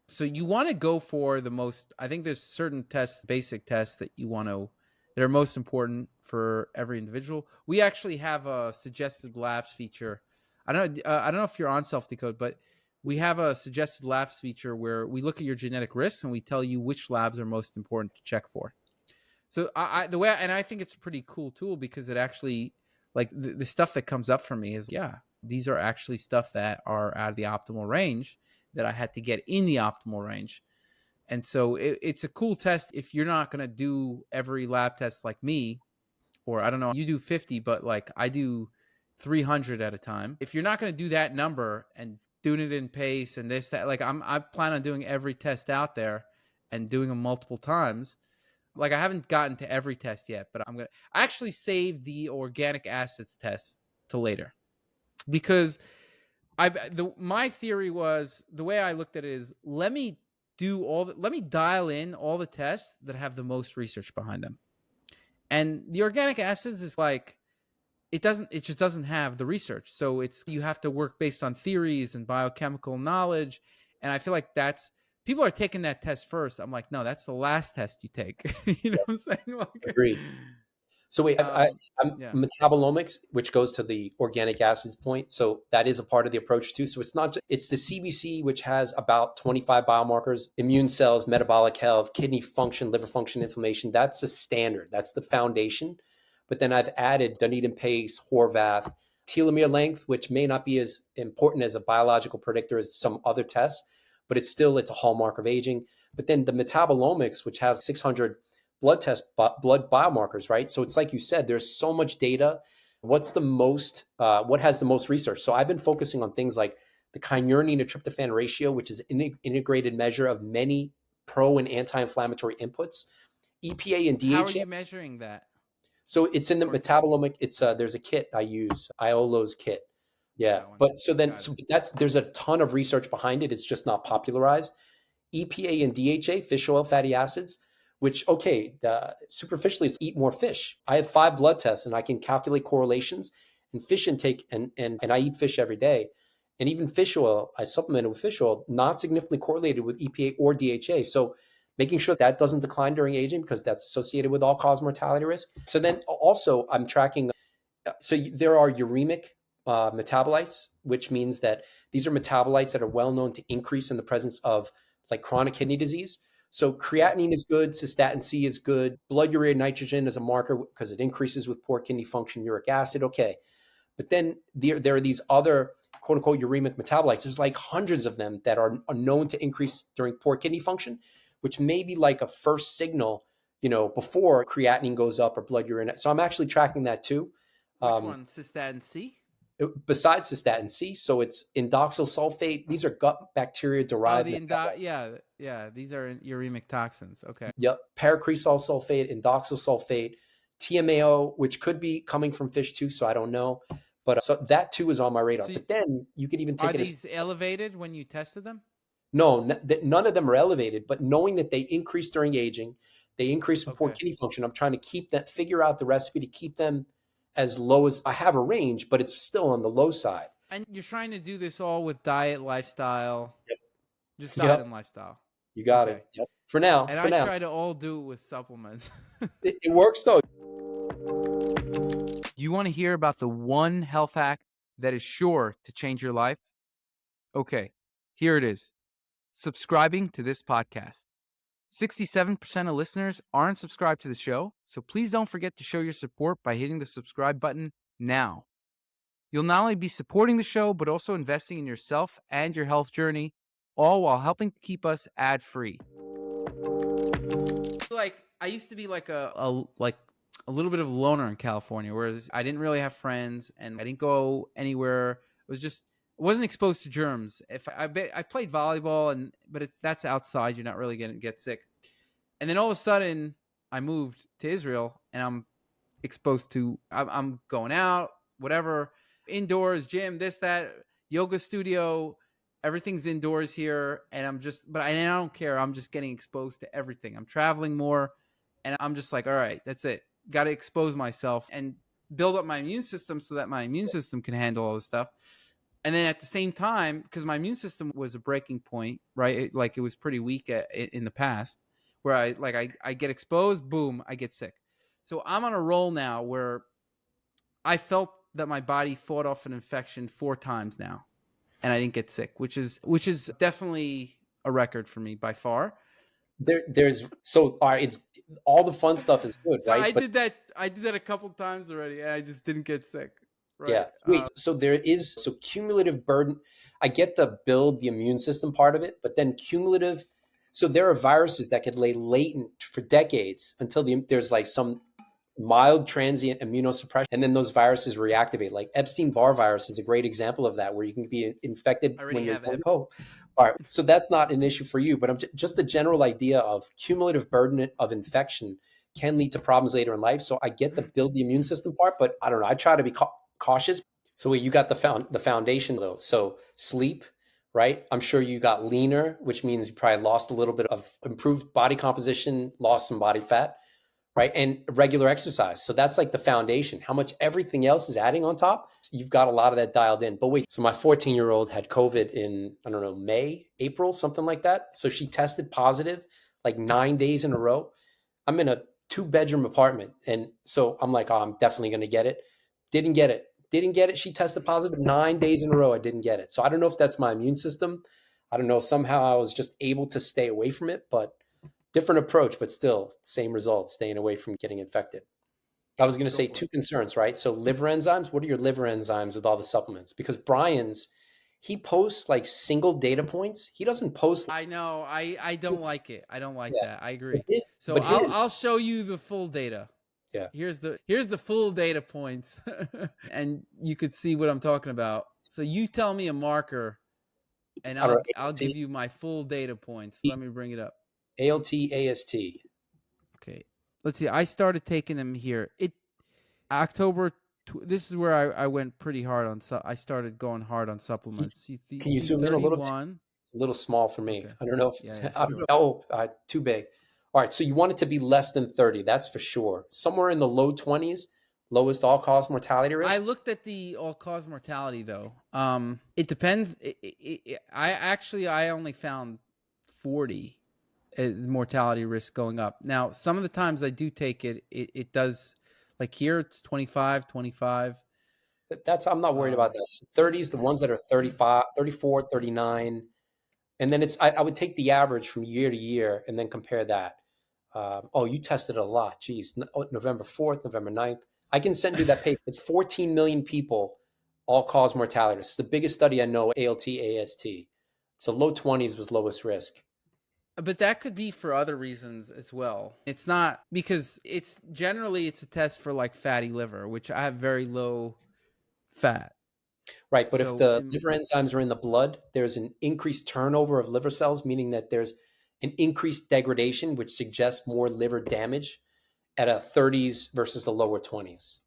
so you want to go for the most, I think there's certain tests, basic tests that you want to, that are most important for every individual. We actually have a suggested labs feature. I don't know if you're on Self-Decode, but we have a suggested labs feature where we look at your genetic risks and we tell you which labs are most important to check for. So I think it's a pretty cool tool because it actually, like the stuff that comes up for me is, yeah, these are actually stuff that are out of the optimal range that I had to get in the optimal range. And so it's a cool test if you're not going to do every lab test like me, or I don't know, you do 50, but like I do 300 at a time. If you're not going to do that number and doing it in pace and this, that, like I plan on doing every test out there and doing them multiple times. Like I haven't gotten to every test yet, but I actually save the organic acids test to later because my theory was, the way I looked at it is, let me dial in all the tests that have the most research behind them. And the organic acids is like, it just doesn't have the research. So it's, you have to work based on theories and biochemical knowledge. And I feel like that's, people are taking that test first. I'm like, no, that's the last test you take. You know what I'm saying? Like, Agreed. So wait, I'm yeah. metabolomics, which goes to the organic acids point. So that is a part of the approach too. So it's not just, it's the CBC, which has about 25 biomarkers: immune cells, metabolic health, kidney function, liver function, inflammation. That's the standard. That's the foundation. But then I've added Dunedin pace, Horvath, telomere length, which may not be as important as a biological predictor as some other tests, but it's a hallmark of aging. But then the metabolomics, which has 600 blood biomarkers, right? So it's like you said, there's so much data. What has the most research? So I've been focusing on things like the kynurenine to tryptophan ratio, which is an integrated measure of many pro and anti-inflammatory inputs, EPA and How are DHA. you measuring that? So it's in the Or metabolomic. There's a kit I use, Iolo's kit. Yeah, that one? but so then Got it. there's a ton of research behind it. It's just not popularized. EPA and DHA, fish oil fatty acids, which, okay, superficially, it's eat more fish. I have 5 blood tests and I can calculate correlations and fish intake, and I eat fish every day. And even fish oil, I supplement it with fish oil, not significantly correlated with EPA or DHA. So making sure that doesn't decline during aging, because that's associated with all-cause mortality risk. So then also I'm tracking, so there are uremic metabolites, which means that these are metabolites that are well known to increase in the presence of like chronic kidney disease. So creatinine is good, cystatin C is good, blood urea nitrogen is a marker because it increases with poor kidney function, uric acid, okay. But then there are these other quote unquote uremic metabolites. There's like hundreds of them that are known to increase during poor kidney function, which may be like a first signal, before creatinine goes up or blood urea. So I'm actually tracking that too. Which one? Cystatin C? Besides the statin C, so it's indoxyl sulfate. These are gut bacteria Oh, derived metabolites. yeah, yeah. These are uremic toxins. Okay. Yep, paracresol sulfate, indoxyl sulfate, TMAO, which could be coming from fish too, so I don't know. But so that too is on my radar. So But then you could even are take it as these elevated when you tested them? no, none of them are elevated, but knowing that they increase during aging, they increase in poor Okay. kidney function. I'm trying to figure out the recipe to keep them as low as I have a range, but it's still on the low side. And you're trying to do this all with diet, lifestyle, just diet Yep, and lifestyle. you got it. Okay. Yep. For now, And for I now, try to all do it with supplements. it works though. You want to hear about the one health hack that is sure to change your life? Okay, here it is. Subscribing to this podcast. 67% of listeners aren't subscribed to the show, so please don't forget to show your support by hitting the subscribe button now. You'll not only be supporting the show, but also investing in yourself and your health journey, all while helping to keep us ad-free. Like, I used to be like a little bit of a loner in California, whereas I didn't really have friends and I didn't go anywhere. It was just, I wasn't exposed to germs. If I played volleyball, but that's outside, you're not really gonna get sick. And then all of a sudden, I moved to Israel, and I'm exposed to. I'm going out, whatever, indoors, gym, this, that, yoga studio. Everything's indoors here, and I don't care. I'm just getting exposed to everything. I'm traveling more, and I'm just like, all right, that's it. Got to expose myself and build up my immune system so that my immune system can handle all this stuff. And then at the same time, because my immune system was a breaking point, right? It was pretty weak in the past, where I get exposed, boom, I get sick. So I'm on a roll now where I felt that my body fought off an infection 4 times now, and I didn't get sick, which is definitely a record for me by far. There's so all right, it's all the fun stuff is good, So right? But I did that a couple times already, and I just didn't get sick. Right. yeah, wait. So there is cumulative burden. I get the build the immune system part of it, but then cumulative. So there are viruses that could lay latent for decades until there's like some mild transient immunosuppression, and then those viruses reactivate. Like Epstein-Barr virus is a great example of that, where you can be infected I already when you're have young. Oh, all right. So that's not an issue for you, but just the general idea of cumulative burden of infection can lead to problems later in life. So I get the build the immune system part, but I don't know. I try to be cautious. So you got the foundation though. So sleep, right? I'm sure you got leaner, which means you probably lost a little bit of improved body composition, lost some body fat, right? And regular exercise. So that's like the foundation. How much everything else is adding on top, you've got a lot of that dialed in. But wait, so my 14-year-old had COVID in, I don't know, May, April, something like that. So she tested positive like 9 days in a row. I'm in a 2-bedroom apartment. And so I'm like, oh, I'm definitely going to get it. Didn't get it. Didn't get it. She tested positive 9 days in a row. I didn't get it. So I don't know if that's my immune system. I don't know. Somehow I was just able to stay away from it, but different approach, but still same results, staying away from getting infected. I was going to Go say for two it. concerns, right? So liver enzymes, what are your liver enzymes with all the supplements? Because Brian's, he posts like single data points. He doesn't post I know. I don't his, like it. I don't like yeah, that. I but agree. his, So but his, I'll show you the full data. yeah. Here's the full data points, and you could see what I'm talking about. So you tell me a marker, and I don't know, I'll give you my full data points. Let me bring it up. ALT, AST. Okay, let's see. I started taking them here. October. This is where I went pretty hard on. I started going hard on supplements. You Can you see zoom in a little bit? 31. It's a little small for me. Okay. I don't know Yeah. if Yeah. I don't know. Sure. Oh, too big. All right, so you want it to be less than 30. That's for sure. Somewhere in the low 20s, lowest all-cause mortality I risk. looked at the all-cause mortality though. It depends. I only found 40 as mortality risk going up. Now, some of the times I do take it, it does. Like here, it's 25, 25. That's I'm not worried about that. 30s, the ones that are 35, 34, 39. And then I would take the average from year to year and then compare that. Oh, you tested a lot. Geez, November 4th, November 9th. I can send you that paper. It's 14 million people, all cause mortality. It's the biggest study I know, ALT, AST. So low 20s was lowest risk. But that could be for other reasons as well. It's not because it's a test for like fatty liver, which I have very low fat. Right. But if So the liver enzymes are in the blood, there's an increased turnover of liver cells, meaning that there's an increased degradation, which suggests more liver damage at a 30s versus the lower 20s.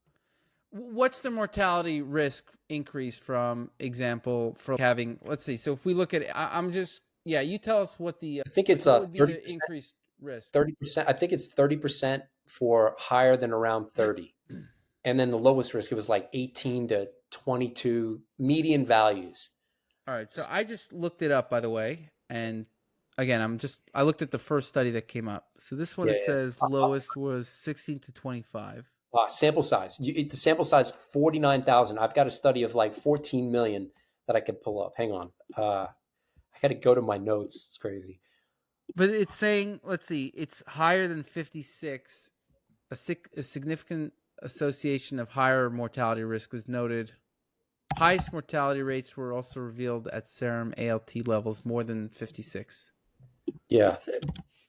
what's the mortality risk increase from example for having, let's see, so if we look at it, I'm just, yeah, you tell us what the I think like it's what a would be the 30%, increased risk. 30%. I think it's 30% for higher than around 30. And then the lowest risk, it was like 18 to 22 median values. All right, so I just looked it up, by the way, and again, I looked at the first study that came up. So this one, Yeah, it yeah. says lowest was 16 to 25. Sample size. The sample size 49,000. I've got a study of like 14 million that I could pull up. Hang on. I got to go to my notes. It's crazy. But it's saying, let's see, it's higher than 56. A significant association of higher mortality risk was noted. Highest mortality rates were also revealed at serum ALT levels more than 56. Yeah.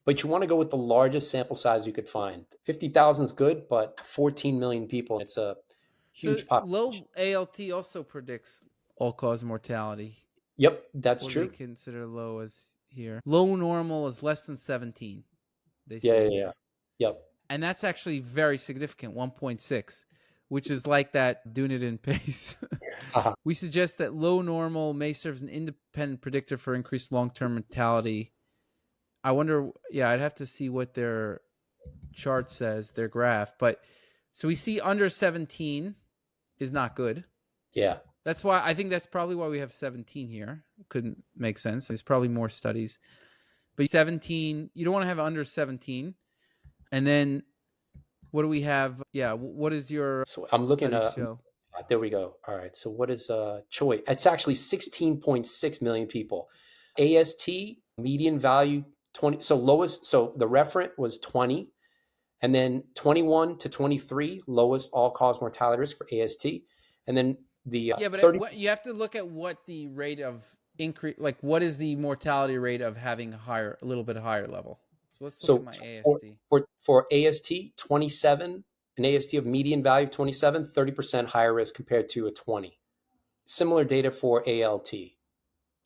But you want to go with the largest sample size you could find. 50,000 is good, but 14 million people, it's a So huge population. low ALT also predicts all-cause mortality. Yep, that's What do they true. consider low as here? Low normal is less than 17, they Yeah, say yeah, yeah. here. Yep. And that's actually very significant, 1.6, which is like that Dunedin pace. Uh-huh. We suggest that low normal may serve as an independent predictor for increased long-term mortality. I wonder, yeah, I'd have to see what their chart says, their graph. But so we see under 17 is not good. Yeah. That's why I think that's probably why we have 17 here. Couldn't make sense. There's probably more studies. But 17, you don't want to have under 17. And then what do we have? Yeah, what does your So I'm looking study show? there we go. All right. So what is choice? It's actually 16.6 million people. AST median value 20. So lowest, so the referent was 20, and then 21 to 23 lowest all cause mortality risk for AST, and then the Yeah, but 30. you have to look at what the rate of increase, like what is the mortality rate of having a little bit higher level. So let's look at So my for, AST. for AST 27, an AST of median value of 27, 30% higher risk compared to a 20. Similar data for ALT.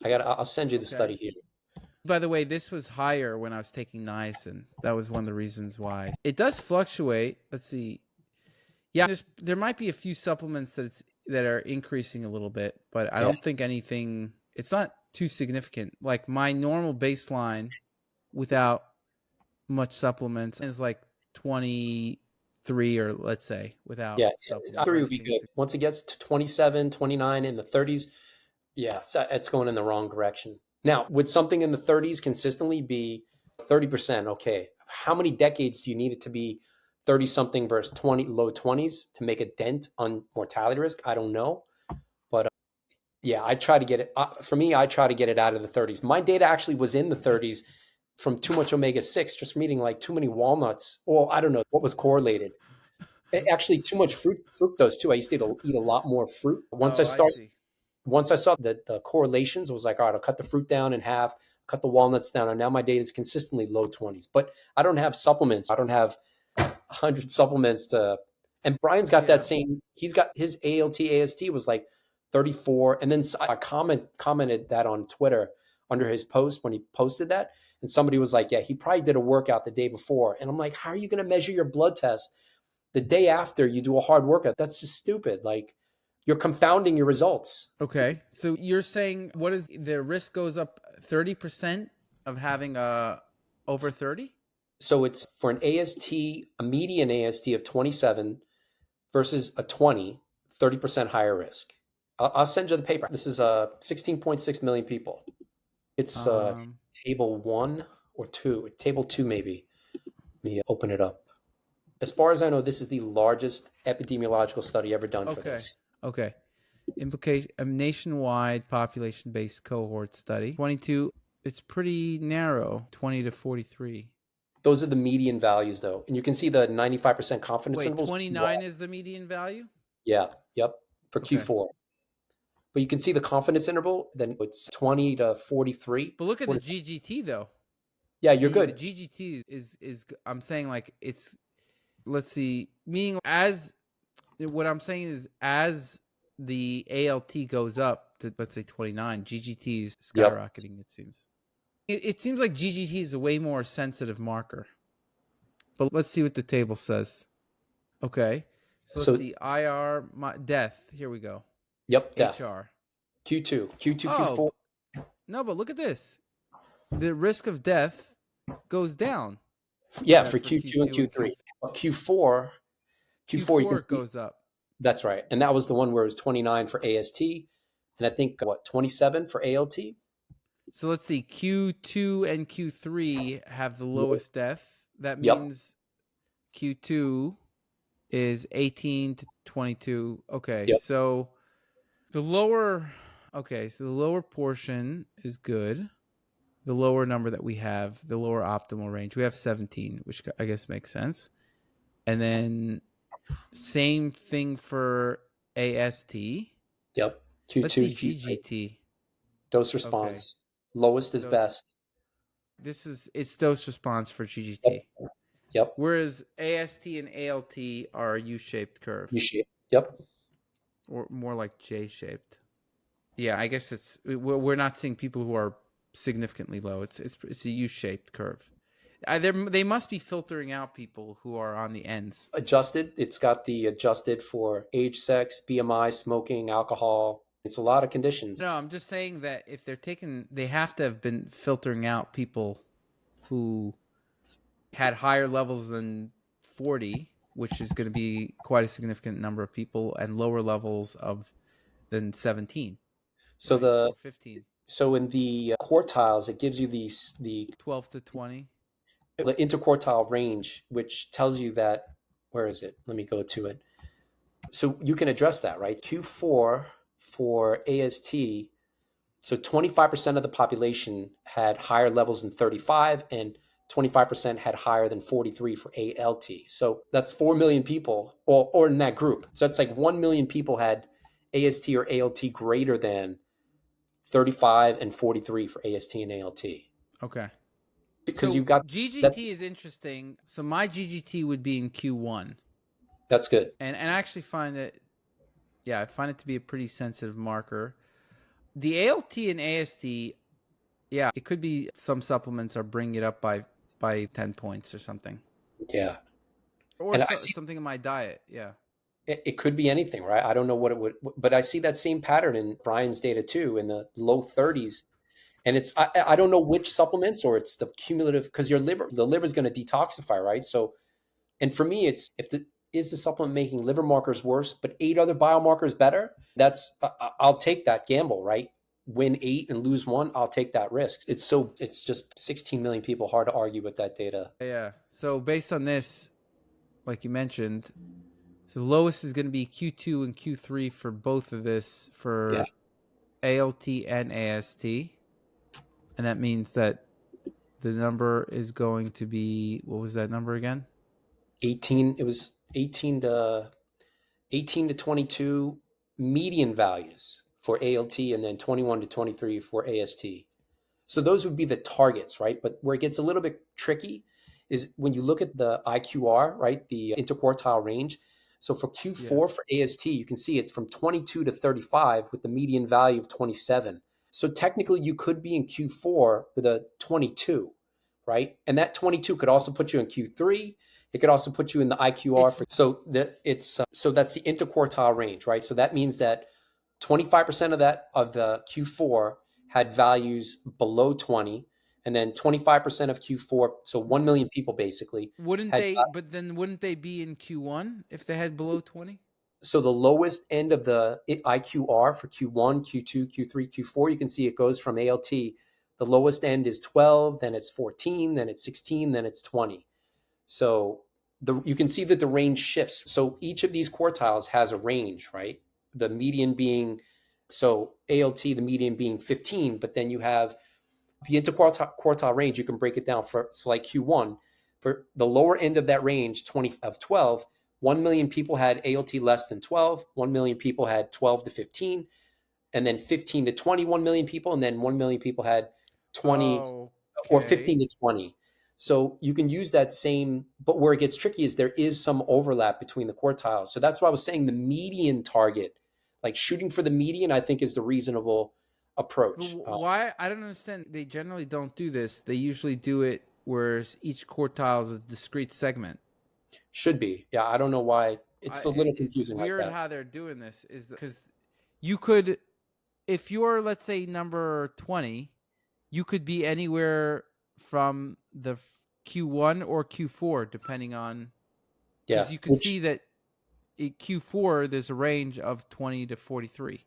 I'll send you the Okay. study here. By the way, this was higher when I was taking niacin. That was one of the reasons why. It does fluctuate. Let's see. Yeah, there might be a few supplements that are increasing a little bit, but I Yeah. don't think anything. It's not too significant. Like my normal baseline without much supplements is like 23, or let's say without Yeah, supplements, 3 right? would You be think good. it's Once it gets to 27, 29, in the 30s, yeah, it's going in the wrong direction. Now, would something in the 30s consistently be 30%? Okay. How many decades do you need it to be 30 something versus 20, low 20s to make a dent on mortality risk? I don't know. But yeah, I try to get it. For me, I try to get it out of the 30s. My data actually was in the 30s from too much omega 6, just from eating like too many walnuts. Well, I don't know what was correlated. Actually, too much fructose too. I used to eat a lot more fruit. oh, I see. Once I saw the correlations, I was like, all right, I'll cut the fruit down in half, cut the walnuts down, and now my data is consistently low 20s. But I don't have supplements. I don't have 100 supplements to. And Brian's got that Yeah. same. He's got his ALT AST was like 34, and then I commented that on Twitter under his post when he posted that, and somebody was like, yeah, he probably did a workout the day before, and I'm like, how are you going to measure your blood test the day after you do a hard workout? That's just stupid. Like, you're confounding your results. Okay. So you're saying what is the risk goes up 30% of having a over 30? So it's for an AST, a median AST of 27 versus a 20, 30% higher risk. I'll send you the paper. This is 16.6 million people. It's Um table 1 or 2, table 2 maybe. Let me open it up. As far as I know, this is the largest epidemiological study ever done for okay. this. Okay. Implication a nationwide population-based cohort study. 22, it's pretty narrow, 20 to 43. Those are the median values, though. And you can see the 95% confidence Wait, intervals. 29 is the median value? Yeah, yep, for Okay. Q4. But you can see the confidence interval, then it's 20 to 43. But look at What the is that? GGT though. Yeah, you're The good. GGT is I'm saying like it's, let's see, meaning as what I'm saying is as the ALT goes up to, let's say, 29, GGT is Yep. skyrocketing, it seems. It seems like GGT is a way more sensitive marker. But let's see what the table says. Okay. So let's So, see. IR, death. Here we go. yep, death. HR. Q2, Q2, Oh, Q4. no, but look at this. The risk of death goes down. Yeah, That for for Q2 and Q2 and Q3. Q4, Q4, you can Q4 it see goes up. that's right. And that was the one where it was 29 for AST. And I think, 27 for ALT? So let's see. Q2 and Q3 have the lowest death. That Yep, means Q2 is 18 to 22. Okay, yep, so the lower, okay, so the lower portion is good. The lower number that we have, the lower optimal range, we have 17, which I guess makes sense. And then same thing for AST. yep. Let's Q2, see Q3. GGT. Dose Okay. response. Lowest is Dose. best. This is it's dose response for Yep, GGT. yep. Whereas AST and ALT are U-shaped curve, U shape. Yep. or more like J-shaped. Yeah, I guess we're not seeing people who are significantly low. It's a U-shaped curve. They must be filtering out people who are on the ends. Adjusted. It's got the adjusted for age, sex, BMI, smoking, alcohol. It's a lot of conditions. No, I'm just saying that if they're taking, they have to have been filtering out people who had higher levels than 40, which is going to be quite a significant number of people, and lower levels of than 17, So right? the Or 15, so in the quartiles, it gives you the 12 to 20. the interquartile range, which tells you that, where is it? Let me go to it. So you can address that, right? Q4 for AST. So 25% of the population had higher levels than 35, and 25% had higher than 43 for ALT. So that's 4 million people, or in that group. So that's like 1 million people had AST or ALT greater than 35 and 43 for AST and ALT. Okay. Because So you've got that's GGT is interesting. So my GGT would be in Q1. that's good. And I actually find that, yeah, I find it to be a pretty sensitive marker. The ALT and AST, yeah, it could be some supplements are bringing it up by 10 points or something. Yeah. Or And I see something in my diet, yeah. it could be anything, right? I don't know what it would, but I see that same pattern in Brian's data too, in the low 30s. And it's I don't know which supplements or it's the cumulative, because the liver is going to detoxify, right? So And for me, it's is the supplement making liver markers worse, but 8 other biomarkers better? I'll take that gamble, right? Win 8 and lose 1, I'll take that risk. It's just 16 million people. Hard to argue with that data. Yeah. So based on this, like you mentioned, so the lowest is going to be Q2 and Q3 for both of this Yeah, for ALT and AST. And that means that the number is going to be, what was that number again? 18. It was 18 to 22 median values for ALT, and then 21 to 23 for AST. So those would be the targets, right? But where it gets a little bit tricky is when you look at the IQR, right? The interquartile range. So for Yeah. Q4 for AST, you can see it's from 22 to 35 with the median value of 27. So technically you could be in Q4 with a 22, right? And that 22 could also put you in Q3. It could also put you in the IQR It's for, so that's the interquartile range, right? So that means that 25% of the Q4 had values below 20, and then 25% of Q4, so 1 million people basically wouldn't had. they, but then wouldn't they be in Q1 if they had below 20? So the lowest end of the IQR for Q1, Q2, Q3, Q4, you can see it goes from ALT. The lowest end is 12, then it's 14, then it's 16, then it's 20. So you can see that the range shifts. So each of these quartiles has a range, right? The median being, so ALT, the median being 15, but then you have the interquartile range. You can break it down for, so like Q1, for the lower end of that range, 20 of 12, 1 million people had ALT less than 12, 1 million people had 12 to 15, and then 15 to 21 million people, and then 1 million people had 20 or Okay. 15 to 20. So you can use that same, but where it gets tricky is there is some overlap between the quartiles. So that's why I was saying the median target, like shooting for the median, I think is the reasonable But approach. why? I don't understand. They generally don't do this. They usually do it where each quartile is a discrete segment. Should be. Yeah, I don't know why it's a little It's confusing like weird that. how they're doing this. Is because you could, if you're, let's say, number 20, you could be anywhere from the Q1 or Q4, depending on, Yeah, because you could see which that in Q4 there's a range of 20 to 43,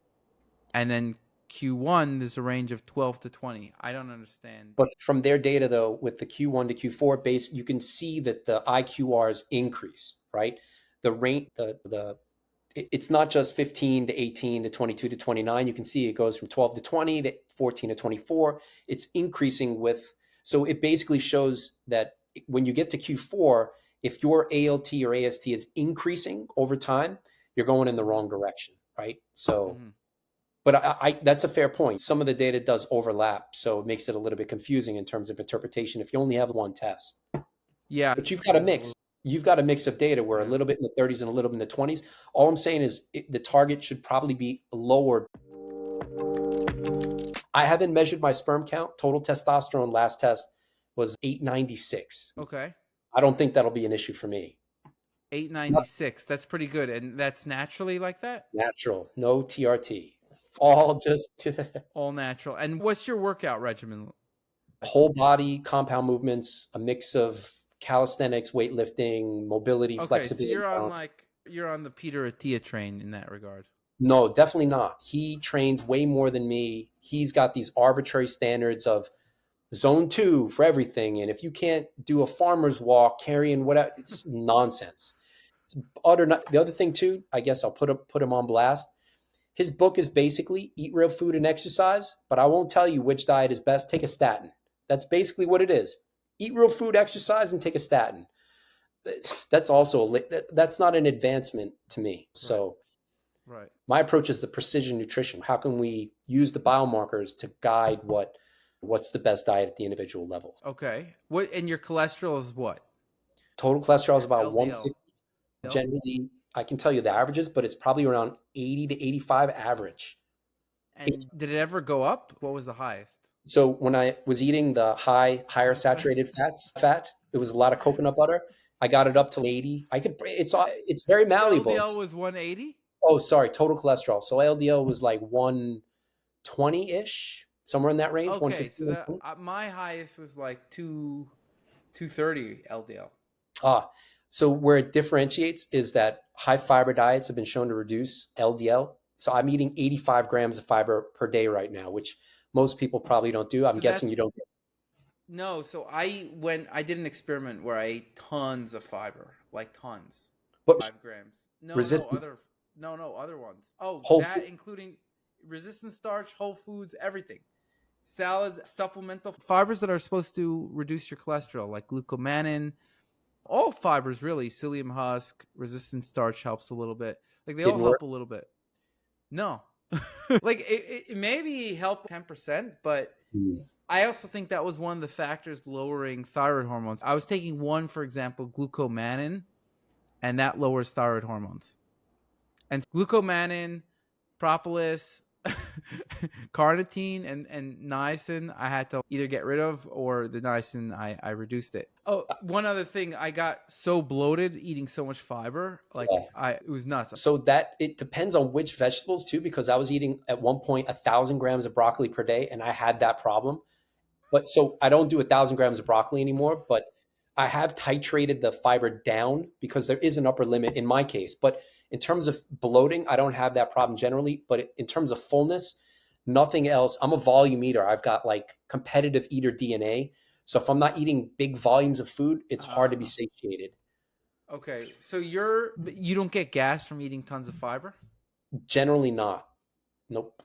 and then Q1 there's a range of 12 to 20. I don't understand. but from their data though, with the Q1 to Q4 base, you can see that the IQRs increase, right? The rate, the it's not just 15 to 18 to 22 to 29. You can see it goes from 12 to 20 to 14 to 24. It's increasing with, so it basically shows that when you get to Q4, if your ALT or AST is increasing over time, you're going in the Mm-hmm. wrong direction, right? So, Mm-hmm. but that's a fair point. Some of the data does overlap, so it makes it a little bit confusing in terms of interpretation if you only have one test. Yeah, But you've got a there's a mix. little. You've got a mix of data where a Yeah. little bit in the 30s and a little bit in the 20s. All I'm saying is the target should probably be lower. I haven't measured my sperm count. Total testosterone last test was 896. Okay. I don't think that'll be an issue for me. Not 896. That's pretty good, and that's naturally like that. natural, no TRT. All just All natural. And what's your workout regimen like? whole body compound movements, a mix of calisthenics, weightlifting, mobility, Okay, so flexibility, balance. you're on the Peter Attia train in that regard. No, definitely not. He trains way more than me. He's got these arbitrary standards of zone 2 for everything. And if you can't do a farmer's walk carrying whatever, it's nonsense. It's utter. Not, the other thing too, I guess I'll put him on blast. His book is basically eat real food and exercise, but I won't tell you which diet is best. Take a statin. That's basically what it is. Eat real food, exercise, and take a statin. That's also that's not an advancement to me. Right. So Right. my approach is the precision nutrition. How can we use the biomarkers to guide what's the best diet at the individual levels? Okay. What, and your cholesterol is what? Total cholesterol is Your about LDL. 150. Generally, I can tell you the averages, but it's probably around 80 to 85 average. And did it ever go up? What was the highest? So when I was eating the higher Okay. saturated fat, it was a lot of coconut butter. I got it up to 80. It's very Your malleable. LDL was 180? Oh, sorry, total cholesterol. So LDL was like 120-ish, somewhere in that range, Okay, 150, so that 120. my highest was like 230 LDL. Ah, So where it differentiates is that high fiber diets have been shown to reduce LDL. So I'm eating 85 grams of fiber per day right now, which most people probably don't do. I'm So guessing you that's don't. no. So I did an experiment where I ate tons of fiber, like tons, But 5 grams. resistance, No other ones. Oh, whole food that including resistant starch, whole foods, everything. Salad, supplemental fibers that are supposed to reduce your cholesterol, like glucomannan. All fibers really. Psyllium husk, resistant starch helps a little bit. Like they all didn't work. help a little bit. No, like it maybe helped 10%, but Mm. I also think that was one of the factors lowering thyroid hormones. I was taking one, for example, glucomannan, and that lowers thyroid hormones. And glucomannan, propolis, carnitine, and niacin, I had to either get rid of, or the niacin, I reduced it. Oh, one other thing, I got so bloated eating so much fiber, like Yeah. it was nuts. So that it depends on which vegetables too, because I was eating at one point 1,000 grams of broccoli per day, and I had that problem. But so I don't do 1,000 grams of broccoli anymore, but I have titrated the fiber down because there is an upper limit in my case. But in terms of bloating, I don't have that problem generally. But in terms of fullness, nothing else. I'm a volume eater. I've got like competitive eater DNA. So if I'm not eating big volumes of food, it's hard to be Uh, satiated. okay, so you don't get gas from eating tons of fiber? Generally not. Nope.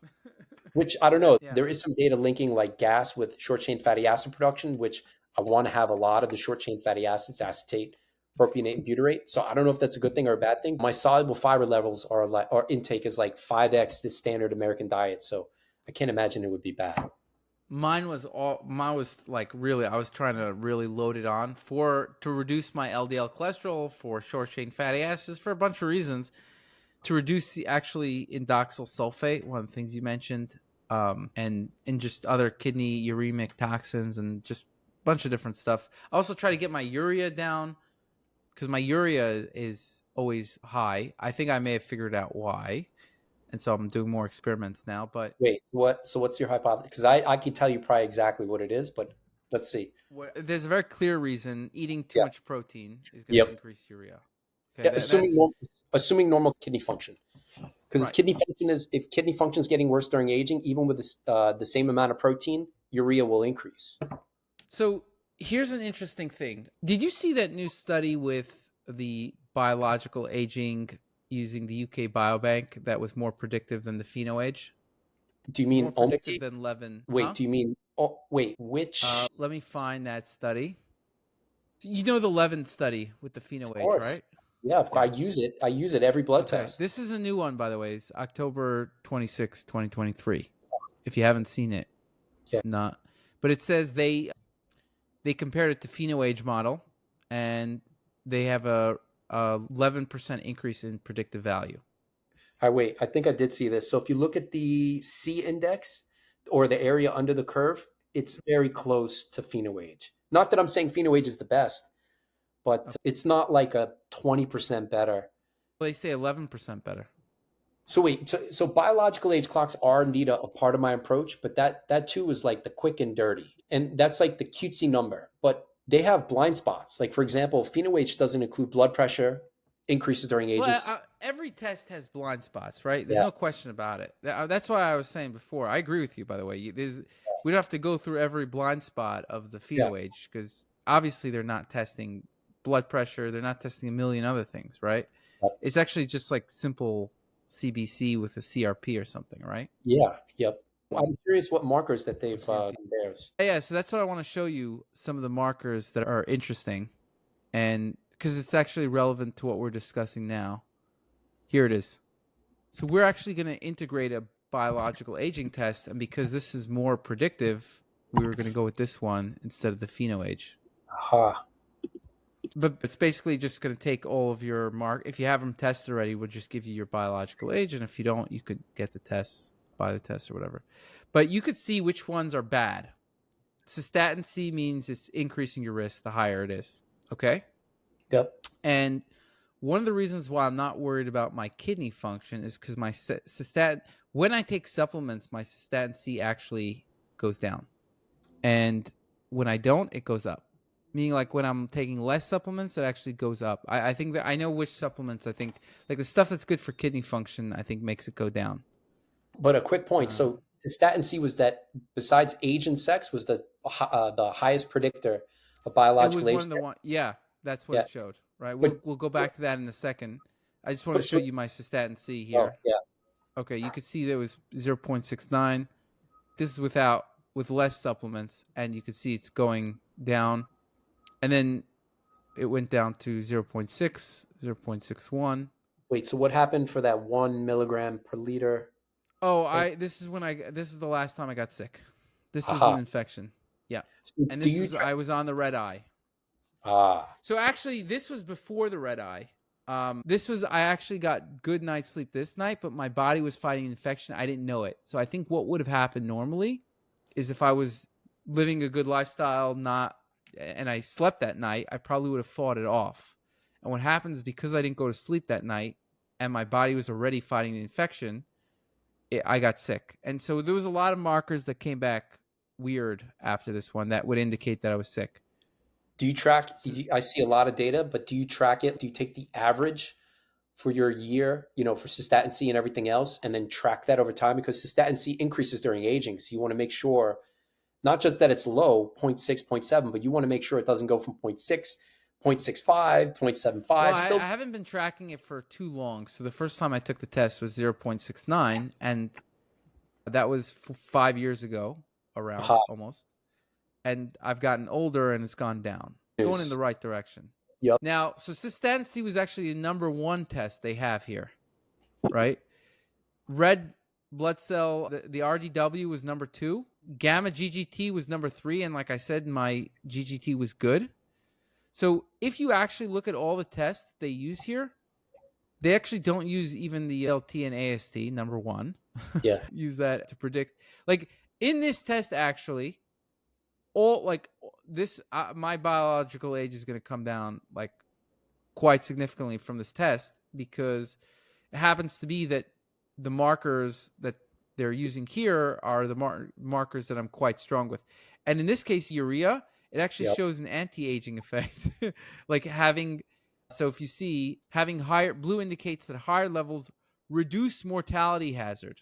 Which I don't know. Yeah. There is some data linking like gas with short chain fatty acid production, which I want to have a lot of the short chain fatty acids, acetate, propionate, and butyrate. So I don't know if that's a good thing or a bad thing. My soluble fiber levels are like, or intake is like 5x the standard American diet. So I can't imagine it would be bad. Mine was like really, I was trying to really load it on to reduce my LDL cholesterol, for short chain fatty acids, for a bunch of reasons, to reduce the actually indoxyl sulfate, one of the things you mentioned, and just other kidney uremic toxins, and just a bunch of different stuff. I also try to get my urea down, because my urea is always high. I think I may have figured out why, and so I'm doing more experiments now. But Wait, so what? So what's your hypothesis? Because I can tell you probably exactly what it is, but let's see. there's a very clear reason: eating too Yeah. much protein is going to Yep. increase urea. Okay, Yeah, assuming that's assuming normal kidney function. Because right. if kidney function is getting worse during aging, even with this, the same amount of protein, urea will increase. So here's an interesting thing. Did you see that new study with the biological aging using the UK Biobank that was more predictive than the PhenoAge? Do you More mean predictive omega? than Levin, Wait, huh? do you mean? Oh, wait, which? Let me find that study. You know the Levin study with the Of PhenoAge, course. right? Yeah, of Yeah. course. I use it. I use it every blood Okay. test. This is a new one, by the way. It's October 26, 2023. If you haven't seen it, Yeah. not. But it says they compared it to PhenoAge model, and they have a 11% increase in predictive value. I wait. I think I did see this. So if you look at the C index or the area under the curve, it's very close to PhenoAge. Not that I'm saying PhenoAge is the best, but Okay. it's not like a 20% better. Well, they say 11% better. So wait, so biological age clocks are indeed a part of my approach, but that too is like the quick and dirty, and that's like the cutesy number. But they have blind spots. Like for example, PhenoH doesn't include blood pressure increases during aging. Well, every test has blind spots, right? There's Yeah, no question about it. That's why I was saying before. I agree with you, by the way. We don't have to go through every blind spot of the yeah, PhenoAge, because obviously they're not testing blood pressure. They're not testing a million other things, right? It's actually just like simple CBC with a CRP or something, right? yeah, yep. Well, I'm curious what markers that Or they've CRP. compares. Yeah, so that's what I want to show you, some of the markers that are interesting, and because it's actually relevant to what we're discussing now. Here it is. So we're actually going to integrate a biological aging test, and because this is more predictive, we were going to go with this one instead of the PhenoAge. Aha. But it's basically just going to take all of your if you have them tested already, we'll just give you your biological age, and if you don't, you could get the tests, buy the test or whatever. But you could see which ones are bad. Cystatin C means it's increasing your risk the higher it is. Okay? Yep. And one of the reasons why I'm not worried about my kidney function is because my cystatin, when I take supplements, my cystatin C actually goes down. And when I don't, it goes up. Meaning like when I'm taking less supplements, it actually goes up. I think that I know which supplements I think, like the stuff that's good for kidney function, I think makes it go down. But a quick point. Uh, So cystatin C was that besides age and sex was the highest predictor of it was biological one age. of the one. Yeah, that's what Yeah. it showed. Right. But We'll go so, back to that in a second. I just wanted but to show so, you my cystatin C oh, here. yeah. Okay, you could see there was 0.69. This is with less supplements, and you can see it's going down, and then it went down to 0.6, 0.61. Wait, so what happened for that 1 milligram per liter Oh, thing? this is the last time I got sick. This was Haha. an infection. Yeah. So And do this you was track? I was on the red eye. Ah, So actually this was before the red eye. This was I actually got good night's sleep this night, but my body was fighting infection. I didn't know it. So I think what would have happened normally is if I was living a good lifestyle, not and I slept that night, I probably would have fought it off. And what happens is because I didn't go to sleep that night and my body was already fighting the infection, I got sick. And so there was a lot of markers that came back weird after this one that would indicate that I was sick. do you track? So, I see a lot of data, but do you track it? Do you take the average for your year, for cystatin C and everything else, and then track that over time? Because cystatin C increases during aging. So you want to make sure not just that it's low, zero point 0.6, zero point 0.7, but you want to make sure it doesn't go from 0.6, 0.65, 0.75. I Still, haven't been tracking it for too long. So the first time I took the test was 0.69, and that was 5 years ago, around hot almost. And I've gotten older and it's gone down, going in the news. right direction. Yep. Now, so cystatin C was actually the number one test they have here, right? Red blood cell, the RDW was number 2. Gamma GGT was number 3. And like I said, my GGT was good. So if you actually look at all the tests they use here, they actually don't use even the LT and AST, number 1. Yeah. Use that to predict. Like in this test, actually, all like this, my biological age is going to come down like quite significantly from this test because it happens to be that the markers that they're using here are the markers that I'm quite strong with. And in this case, urea, it actually Yep. shows an anti-aging effect. Like so if you see having higher, blue indicates that higher levels reduce mortality hazard.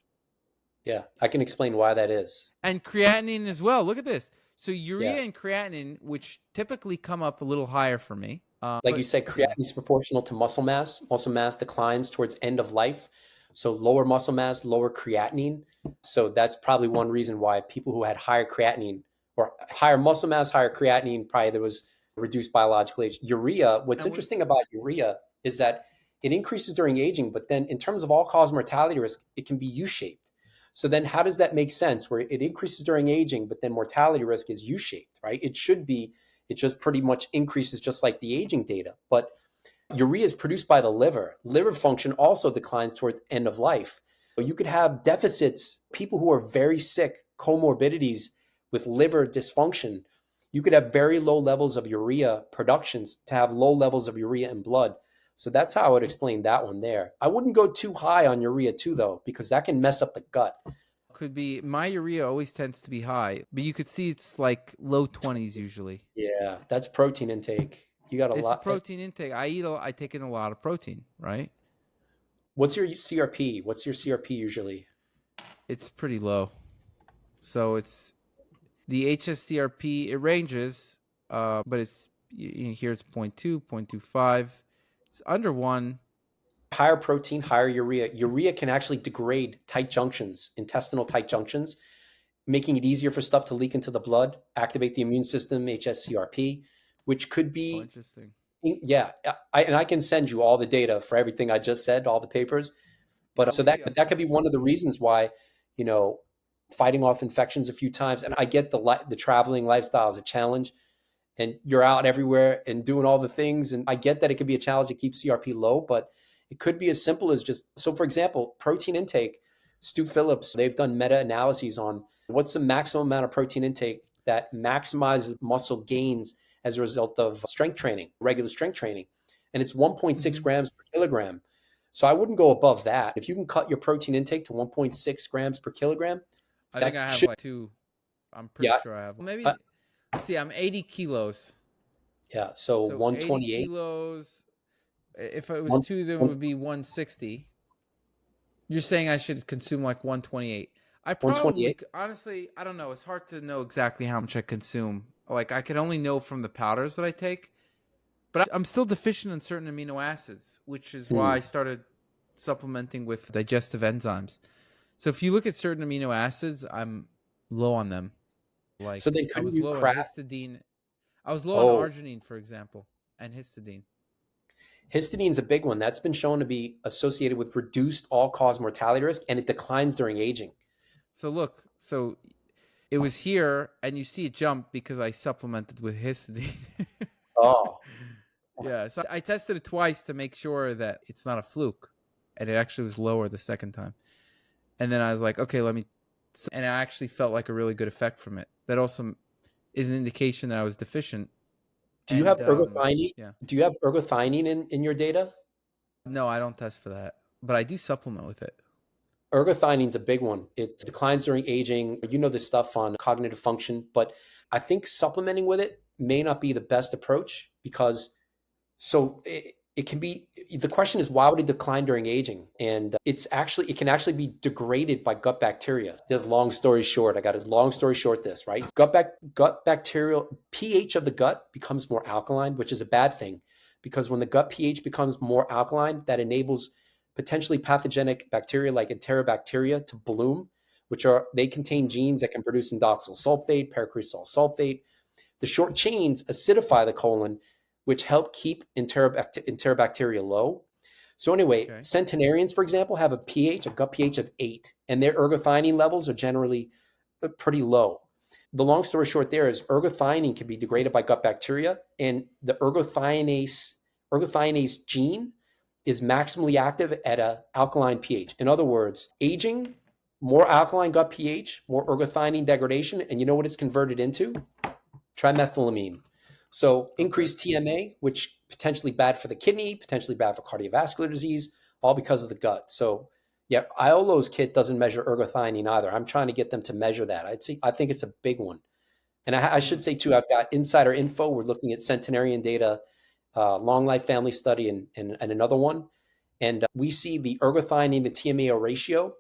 Yeah. I can explain why that is. And creatinine as well. Look at this. So Yeah. urea and creatinine, which typically come up a little higher for me. Like you But said, yeah, creatinine is proportional to muscle mass. Muscle mass declines towards end of life. So lower muscle mass, lower creatinine. So that's probably one reason why people who had higher creatinine or higher muscle mass, higher creatinine, probably there was reduced biological age. Urea, what's now what, interesting about urea is that it increases during aging, but then in terms of all-cause mortality risk, it can be U-shaped. So then how does that make sense where it increases during aging, but then mortality risk is U-shaped, right? It should be, it just pretty much increases just like the aging data. But urea is produced by the liver. Liver function also declines towards end of life. You could have deficits, people who are very sick, comorbidities with liver dysfunction. You could have very low levels of urea productions to have low levels of urea in blood. So that's how I would explain that one there. I wouldn't go too high on urea too, though, because that can mess up the gut. could be my urea always tends to be high, but you could see it's like low 20s usually. Yeah, that's protein intake. You got a It's a lot. protein intake. I take in a lot of protein, right? What's your CRP? What's your CRP usually? It's pretty low. So it's the HSCRP, it ranges, but it's here it's 0.2, 0.25. It's under 1. Higher protein, higher urea. Urea can actually degrade tight junctions, intestinal tight junctions, making it easier for stuff to leak into the blood, activate the immune system, HSCRP, which could Oh, be, interesting. yeah. And I can send you all the data for everything I just said, all the papers. But Yeah, so we'll see. I'm that could be one of the reasons why, you know, fighting off infections a few times. And I get the traveling lifestyle is a challenge, and you're out everywhere and doing all the things. And I get that it could be a challenge to keep CRP low, but it could be as simple as just so. For example, protein intake. Stu Phillips, they've done meta-analyses on what's the maximum amount of protein intake that maximizes muscle gains as a result of strength training, regular strength training. And it's 1.6 hmm grams per kilogram. So I wouldn't go above that. If you can cut your protein intake to 1.6 grams per kilogram, I think that I have should, like 2. I'm pretty yeah. sure I have. Uh, Maybe, let's see, I'm 80 kilos. Yeah. So So 80 128, kilos. If it was one, two, then it one, would be 160. You're saying I should consume like 128. I probably, 128. honestly, I don't know. It's hard to know exactly how much I consume. Like, I can only know from the powders that I take, but I'm still deficient in certain amino acids, which is why I Hmm. started supplementing with digestive enzymes. So if you look at certain amino acids, I'm low on them. So Like, then I couldn't was you low on craft? histidine. I was low on Oh, arginine, for example, and histidine. histidine's a big one. That's been shown to be associated with reduced all-cause mortality risk, and it declines during aging. So look, so it was here, and you see it jump because I supplemented with histidine. Oh, Yeah, so I tested it twice to make sure that it's not a fluke, and it actually was lower the second time. And then I was like, okay, let me, and I actually felt like a really good effect from it. That also is an indication that I was deficient. do you have And ergothioneine? yeah, Do you have ergothioneine in your data? no, I don't test for that, but I do supplement with it. Ergothionene's a big one. It declines during aging. You know this stuff on cognitive function, but I think supplementing with it may not be the best approach because it can be, the question is why would it decline during aging? And it can actually be degraded by gut bacteria. There's long story short. I got a long story short this, right? Gut bacterial pH of the gut becomes more alkaline, which is a bad thing because when the gut pH becomes more alkaline, that enables potentially pathogenic bacteria like enterobacteria to bloom, which are they contain Mm-hmm. genes that can produce indoxyl sulfate, pericresol sulfate. The short chains acidify the colon, which help keep enterobacteria low. So anyway, Okay. centenarians, for example, have a gut pH of 8, and their ergothioneine levels are generally pretty low. The long story short there is ergothioneine can be degraded by gut bacteria, and the ergothionease gene is maximally active at an alkaline pH. In other words, aging, more alkaline gut pH, more ergothioneine degradation, and you know what it's converted into? Trimethylamine. So Okay. increased TMA, which potentially bad for the kidney, potentially bad for cardiovascular disease, all because of the gut. So yeah, Iolo's kit doesn't measure ergothioneine either. I'm trying to get them to measure that. I think it's a big one. And I Mm. should say too, I've got insider info. We're looking at centenarian data, long life family study, and another one. And we see the ergothioneine to TMAO ratio.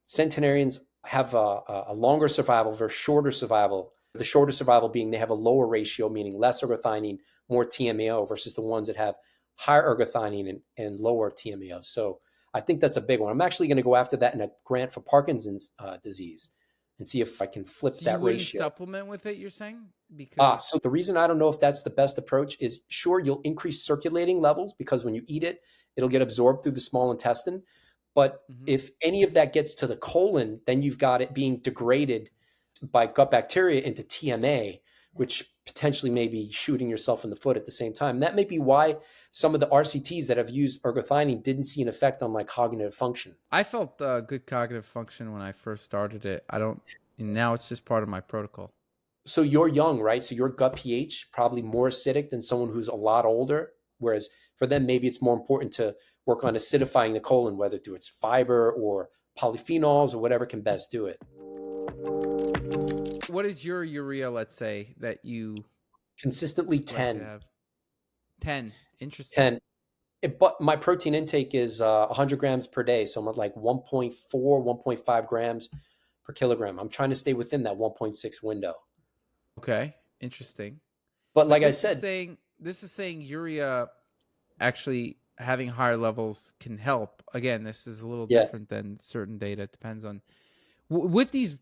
Centenarians have a longer survival versus shorter survival. The shorter survival being they have a lower ratio, meaning less ergothioneine, more TMAO, versus the ones that have higher ergothioneine and lower TMAO. So I think that's a big one. I'm actually going to go after that in a grant for Parkinson's disease and see if I can flip So you that wouldn't ratio. supplement with it, you're saying? Because So the reason I don't know if that's the best approach is sure, you'll increase circulating levels because when you eat it, it'll get absorbed through the small intestine. But mhm. if any of that gets to the colon, then you've got it being degraded by gut bacteria into TMA, which potentially may be shooting yourself in the foot at the same time. That may be why some of the RCTs that have used ergothioneine didn't see an effect on like cognitive function. I felt good cognitive function when I first started it. I don't. Now it's just part of my protocol. So you're young, right? So your gut pH probably more acidic than someone who's a lot older. Whereas for them, maybe it's more important to work on acidifying the colon, whether through its fiber or polyphenols or whatever can best do it. What is your urea? Let's say that you Consistently like to 10, have 10. Interesting. 10. But my protein intake is 100 grams per day. So I'm at like 1.4, 1.5 grams per kilogram. I'm trying to stay within that 1.6 window. Okay, interesting. But But like I said, this is saying urea actually having higher levels can help. Again, this is a little yeah. different than certain data. It depends on with these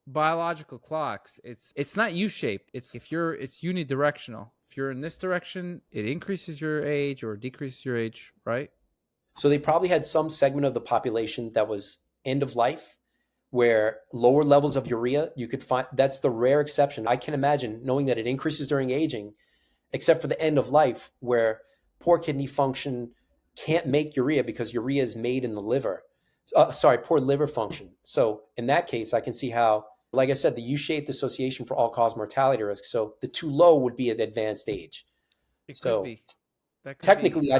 biological clocks. It's not U-shaped. It's unidirectional. If you're in this direction, it increases your age or decreases your age, right? So they probably had some segment of the population that was end of life where lower levels of urea, you could find that's the rare exception. I can imagine knowing that it increases during aging, except for the end of life where poor kidney function can't make urea because urea is made in the liver. Sorry, poor liver function. So in that case, I can see how, like I said, the U-shaped association for all-cause mortality risk. So the too low would be at advanced age. It could So be. That could be. technically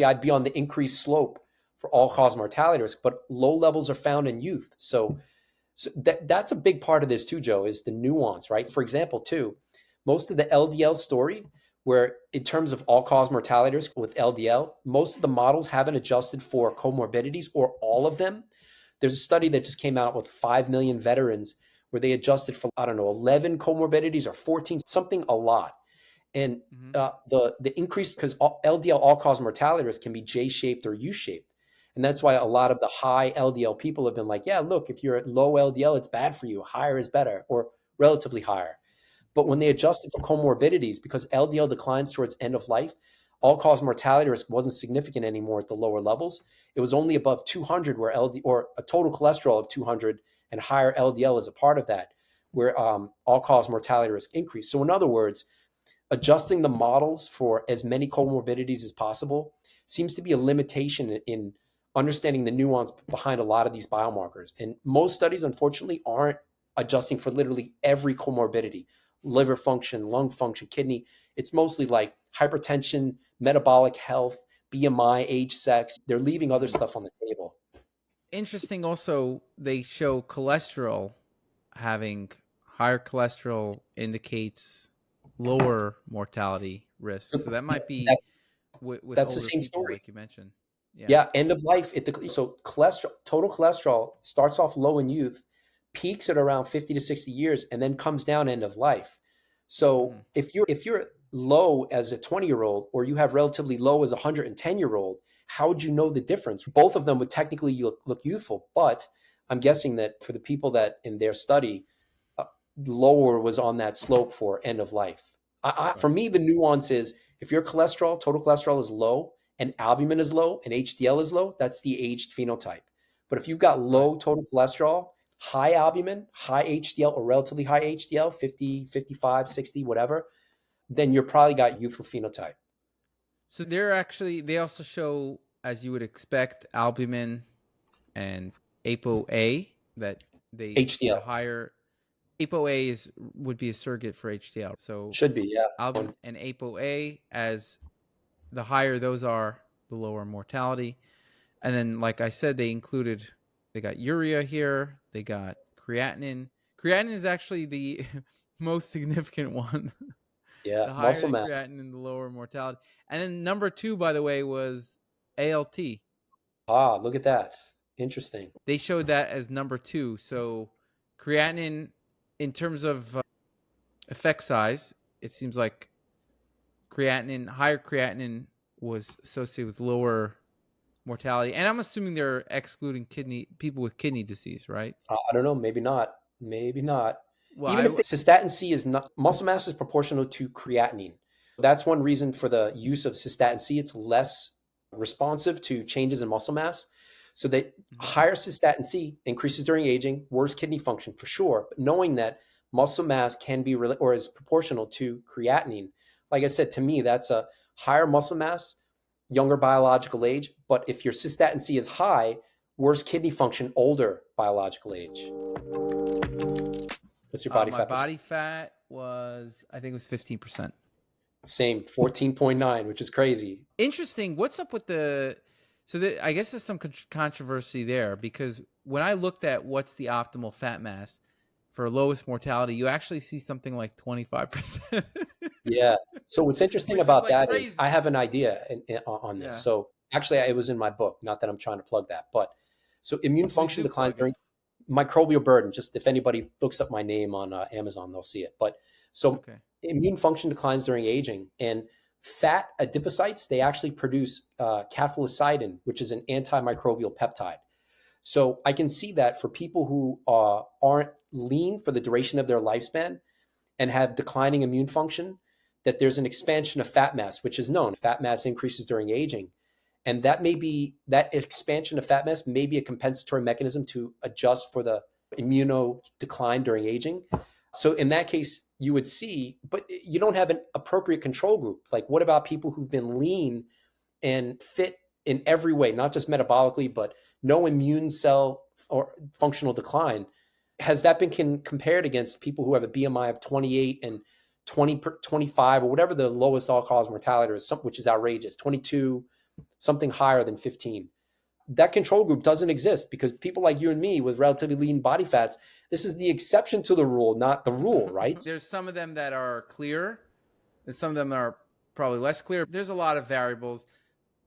I'd be on the increased slope for all cause mortality risk, but low levels are found in youth. So that's a big part of this too, Joe, is the nuance, right? For example, too, Most of the LDL story, where in terms of all-cause mortality risk with LDL, most of the models haven't adjusted for comorbidities or all of them. There's a study that just came out with 5 million veterans where they adjusted for, I don't know, 11 comorbidities or 14, something a lot. And Hmm. the increase, because LDL all-cause mortality risk can be J-shaped or U-shaped. And that's why a lot of the high LDL people have been like, yeah, look, if you're at low LDL, it's bad for you. Higher is better, or relatively higher. But when they adjusted for comorbidities, because LDL declines towards end of life, all-cause mortality risk wasn't significant anymore at the lower levels. It was only above 200 where LDL, or a total cholesterol of 200 and higher LDL is a part of that, where all-cause mortality risk increased. So in other words, adjusting the models for as many comorbidities as possible seems to be a limitation in understanding the nuance behind a lot of these biomarkers. And most studies, unfortunately, aren't adjusting for literally every comorbidity: liver function, lung function, kidney. It's mostly like hypertension, metabolic health, BMI, age, sex. They're leaving other Hmm. stuff on the table. Interesting. Also, they show cholesterol having higher cholesterol indicates lower mortality risk. So So that might be that, with that's the older same people, story. like you mentioned. Yeah. Yeah, end of life. So cholesterol, total cholesterol starts off low in youth, peaks at around 50 to 60 years, and then comes down end of life. So Hmm. if you're low as a 20-year-old, or you have relatively low as a 110-year-old, how would you know the difference? Both of them would technically look youthful, but I'm guessing that for the people that in their study, uh, lower was on that slope for end of life. For Right. me, the nuance is if your cholesterol, total cholesterol is low, and albumin is low and HDL is low, that's the aged phenotype. But if you've got Right. low total cholesterol, high albumin, high HDL, or relatively high HDL, 50, 55, 60, whatever, then you're probably got youthful phenotype. So they're actually they also show, as you would expect, albumin and ApoA that they the HDL higher ApoA is would be a surrogate for HDL. So should be, yeah. albumin and ApoA, as the higher those are, the lower mortality. And then, like I said, they got urea here, they got creatinine. Creatinine is actually the most significant one. Yeah, The higher muscle the mass. creatinine, the lower mortality. And then number two, by the way, was ALT. Ah, look at that. Interesting. They showed that as number two. So creatinine, in terms of effect size, it seems like higher creatinine was associated with lower mortality. And I'm assuming they're excluding people with kidney disease, right? I don't know. Maybe not. Maybe not. Well, Even if the cystatin C is not, muscle mass is proportional to creatinine. That's one reason for the use of cystatin C. It's less responsive to changes in muscle mass. So that Mhm. higher cystatin C increases during aging, worse kidney function for sure. But knowing that muscle mass can be or is proportional to creatinine, like I said, to me, that's a higher muscle mass, younger biological age. But if your cystatin C is high, worse kidney function, older biological age. What's your body My fat body percentage? fat was, I think it was 15%. Same, 14.9, which is crazy. Interesting. What's up with I guess there's some controversy there, because when I looked at what's the optimal fat mass for lowest mortality, you actually see something like 25%, Yeah. So what's interesting which is about like that is I crazy. have an idea on this. Yeah. So actually, it was in my book. Not that I'm trying to plug that, but so immune Please function do declines plug it. during microbial burden. Just if anybody looks up my name on Amazon, they'll see it. But so Okay. immune function declines during aging, and fat adipocytes, they actually produce cathelicidin, which is an antimicrobial peptide. So I can see that for people who aren't lean for the duration of their lifespan and have declining immune function, that there's an expansion of fat mass, which is known. Fat mass increases during aging. And that expansion of fat mass may be a compensatory mechanism to adjust for the immuno decline during aging. So in that case, you would see, but you don't have an appropriate control group. Like, what about people who've been lean and fit in every way, not just metabolically, but no immune cell or functional decline? Has that been compared against people who have a BMI of 28 and 25 or whatever the lowest all cause mortality is, which is outrageous, 22, something higher than 15? that control group doesn't exist because people like you and me with relatively lean body fats, this is the exception to the rule, not the rule, right? There's some of them that are clear, and some of them are probably less clear. There's a lot of variables.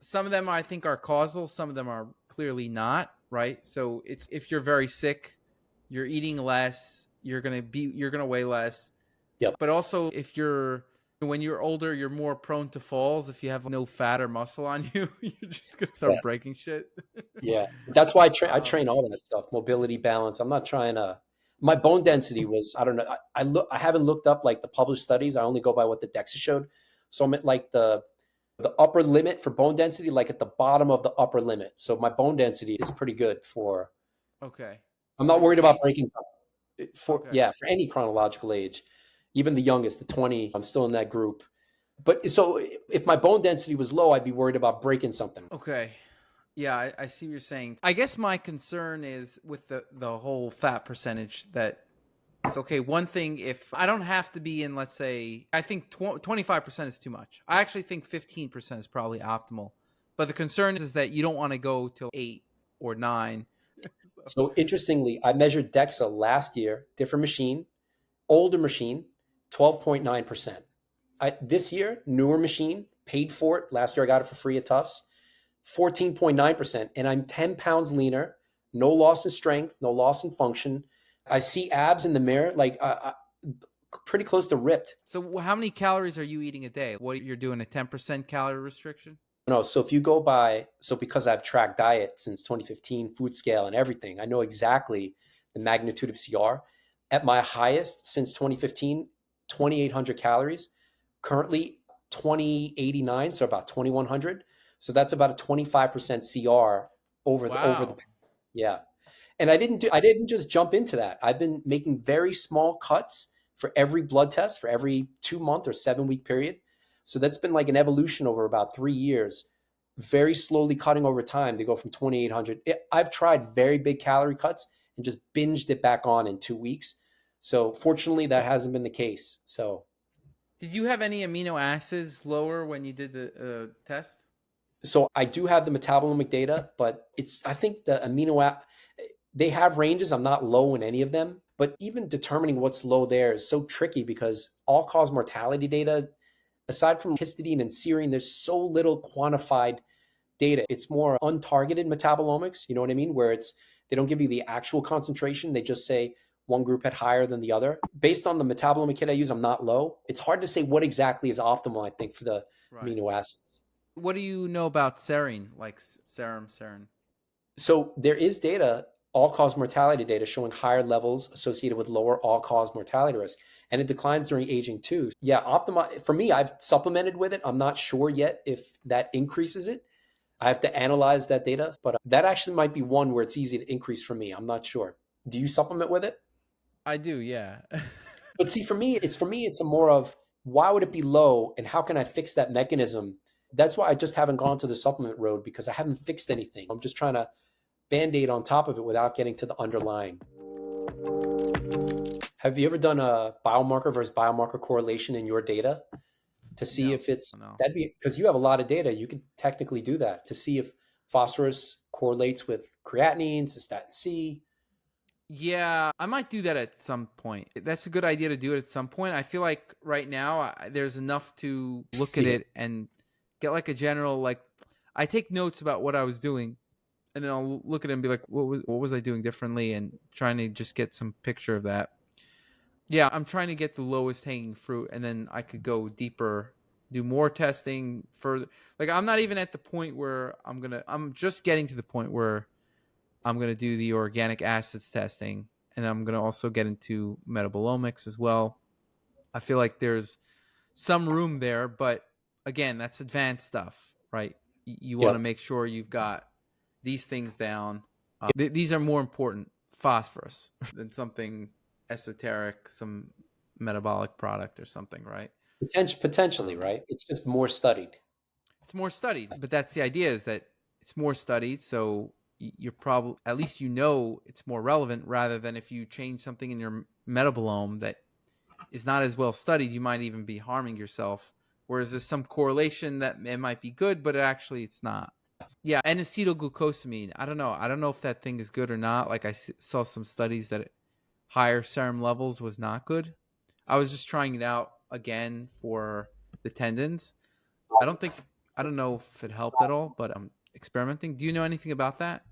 Some of them I think are causal, some of them are clearly not, right? So it's if you're very sick, you're eating less, you're gonna weigh less. Yep. But also if you're when you're older, you're more prone to falls. If you have no fat or muscle on you, you're just gonna Yeah. start breaking shit. Yeah. That's why I train all that stuff, mobility, balance. I'm not trying to. My bone density was, I don't know. I haven't looked up like the published studies. I only go by what the DEXA showed. So I'm at like the upper limit for bone density, like at the bottom of the upper limit. So my bone density is pretty good for. Okay. I'm For not your worried about age? breaking something. Okay. For any chronological age, even the youngest, the 20, I'm still in that group. But so if my bone density was low, I'd be worried about breaking something. Okay. Yeah, I see what you're saying. I guess my concern is with the whole fat percentage that it's okay. One thing, if I don't have to be in, let's say, I think 25% is too much. I actually think 15% is probably optimal. But the concern is that you don't want to go till 8 or 9. So interestingly, I measured DEXA last year, different machine, older machine, 12.9%. This year, newer machine, paid for it. Last year I got it for free at Tufts, 14.9%. And I'm 10 pounds leaner, no loss in strength, no loss in function. I see abs in the mirror, like pretty close to ripped. So how many calories are you eating a day? What you're doing, a 10% calorie restriction? No, so if you go by, so because I've tracked diet since 2015, food scale and everything, I know exactly the magnitude of CR. At my highest since 2015, 2,800 calories. Currently 2,089, so about 2,100. So that's about a 25% CR over the Wow. yeah. And I didn't just jump into that. I've been making very small cuts for every blood test for every 2 month or 7 week period. So that's been like an evolution over about 3 years, very slowly cutting over time to go from 2,800. I've tried very big calorie cuts and just binged it back on in 2 weeks. So fortunately, that hasn't been the case. So Did you have any amino acids lower when you did the test? so I do have the metabolomic data, but I think the they have ranges. I'm not low in any of them, but even determining what's low there is so tricky because all cause mortality data, aside from histidine and serine, there's so little quantified data. It's more untargeted metabolomics, you know what I mean? Where they don't give you the actual concentration. They just say one group had higher than the other. Based on the metabolomic kit I use, I'm not low. It's hard to say what exactly is optimal, I think, for the Right. amino acids. What do you know about serine, like serum, serin? So there is data, all-cause mortality data showing higher levels associated with lower all-cause mortality risk, and it declines during aging too. Yeah, for me, I've supplemented with it. I'm not sure yet if that increases it. I have to analyze that data, but that actually might be one where it's easy to increase for me. I'm not sure. Do you supplement with it? I do, yeah. But see, it's a more of why would it be low and how can I fix that mechanism? That's why I just haven't gone to the supplement road because I haven't fixed anything. I'm just trying to band-aid on top of it without getting to the underlying. Have you ever done a biomarker versus biomarker correlation in your data to see No, if it's no. that'd be because you have a lot of data, you could technically do that to see if phosphorus correlates with creatinine, cystatin C. Yeah, I might do that at some point. That's a good idea to do it at some point. I feel like right now there's enough to look at Yeah. it and get like a general like. I take notes about what I was doing, and then I'll look at it and be like, what was I doing differently, and trying to just get some picture of that. Yeah, I'm trying to get the lowest hanging fruit, and then I could go deeper, do more testing further. Like I'm not even at the point where I'm just getting to the point where I'm gonna do the organic acids testing, and I'm gonna also get into metabolomics as well. I feel like there's some room there, but again, that's advanced stuff, right? You want to Yep. make sure you've got these things down. These are more important, phosphorus, than something esoteric, some metabolic product or something, right? Potentially, Um, right? It's just more studied. it's more studied, but that's the idea is that it's more studied. So you're probably, at least it's more relevant rather than if you change something in your metabolome that is not as well studied, you might even be harming yourself. Whereas there's some correlation that it might be good, but actually it's not. Yeah, and acetylglucosamine. I don't know. I don't know if that thing is good or not. Like saw some studies that higher serum levels was not good. I was just trying it out again for the tendons. I don't think I don't know if it helped at all, but I'm experimenting. Do you know anything about that?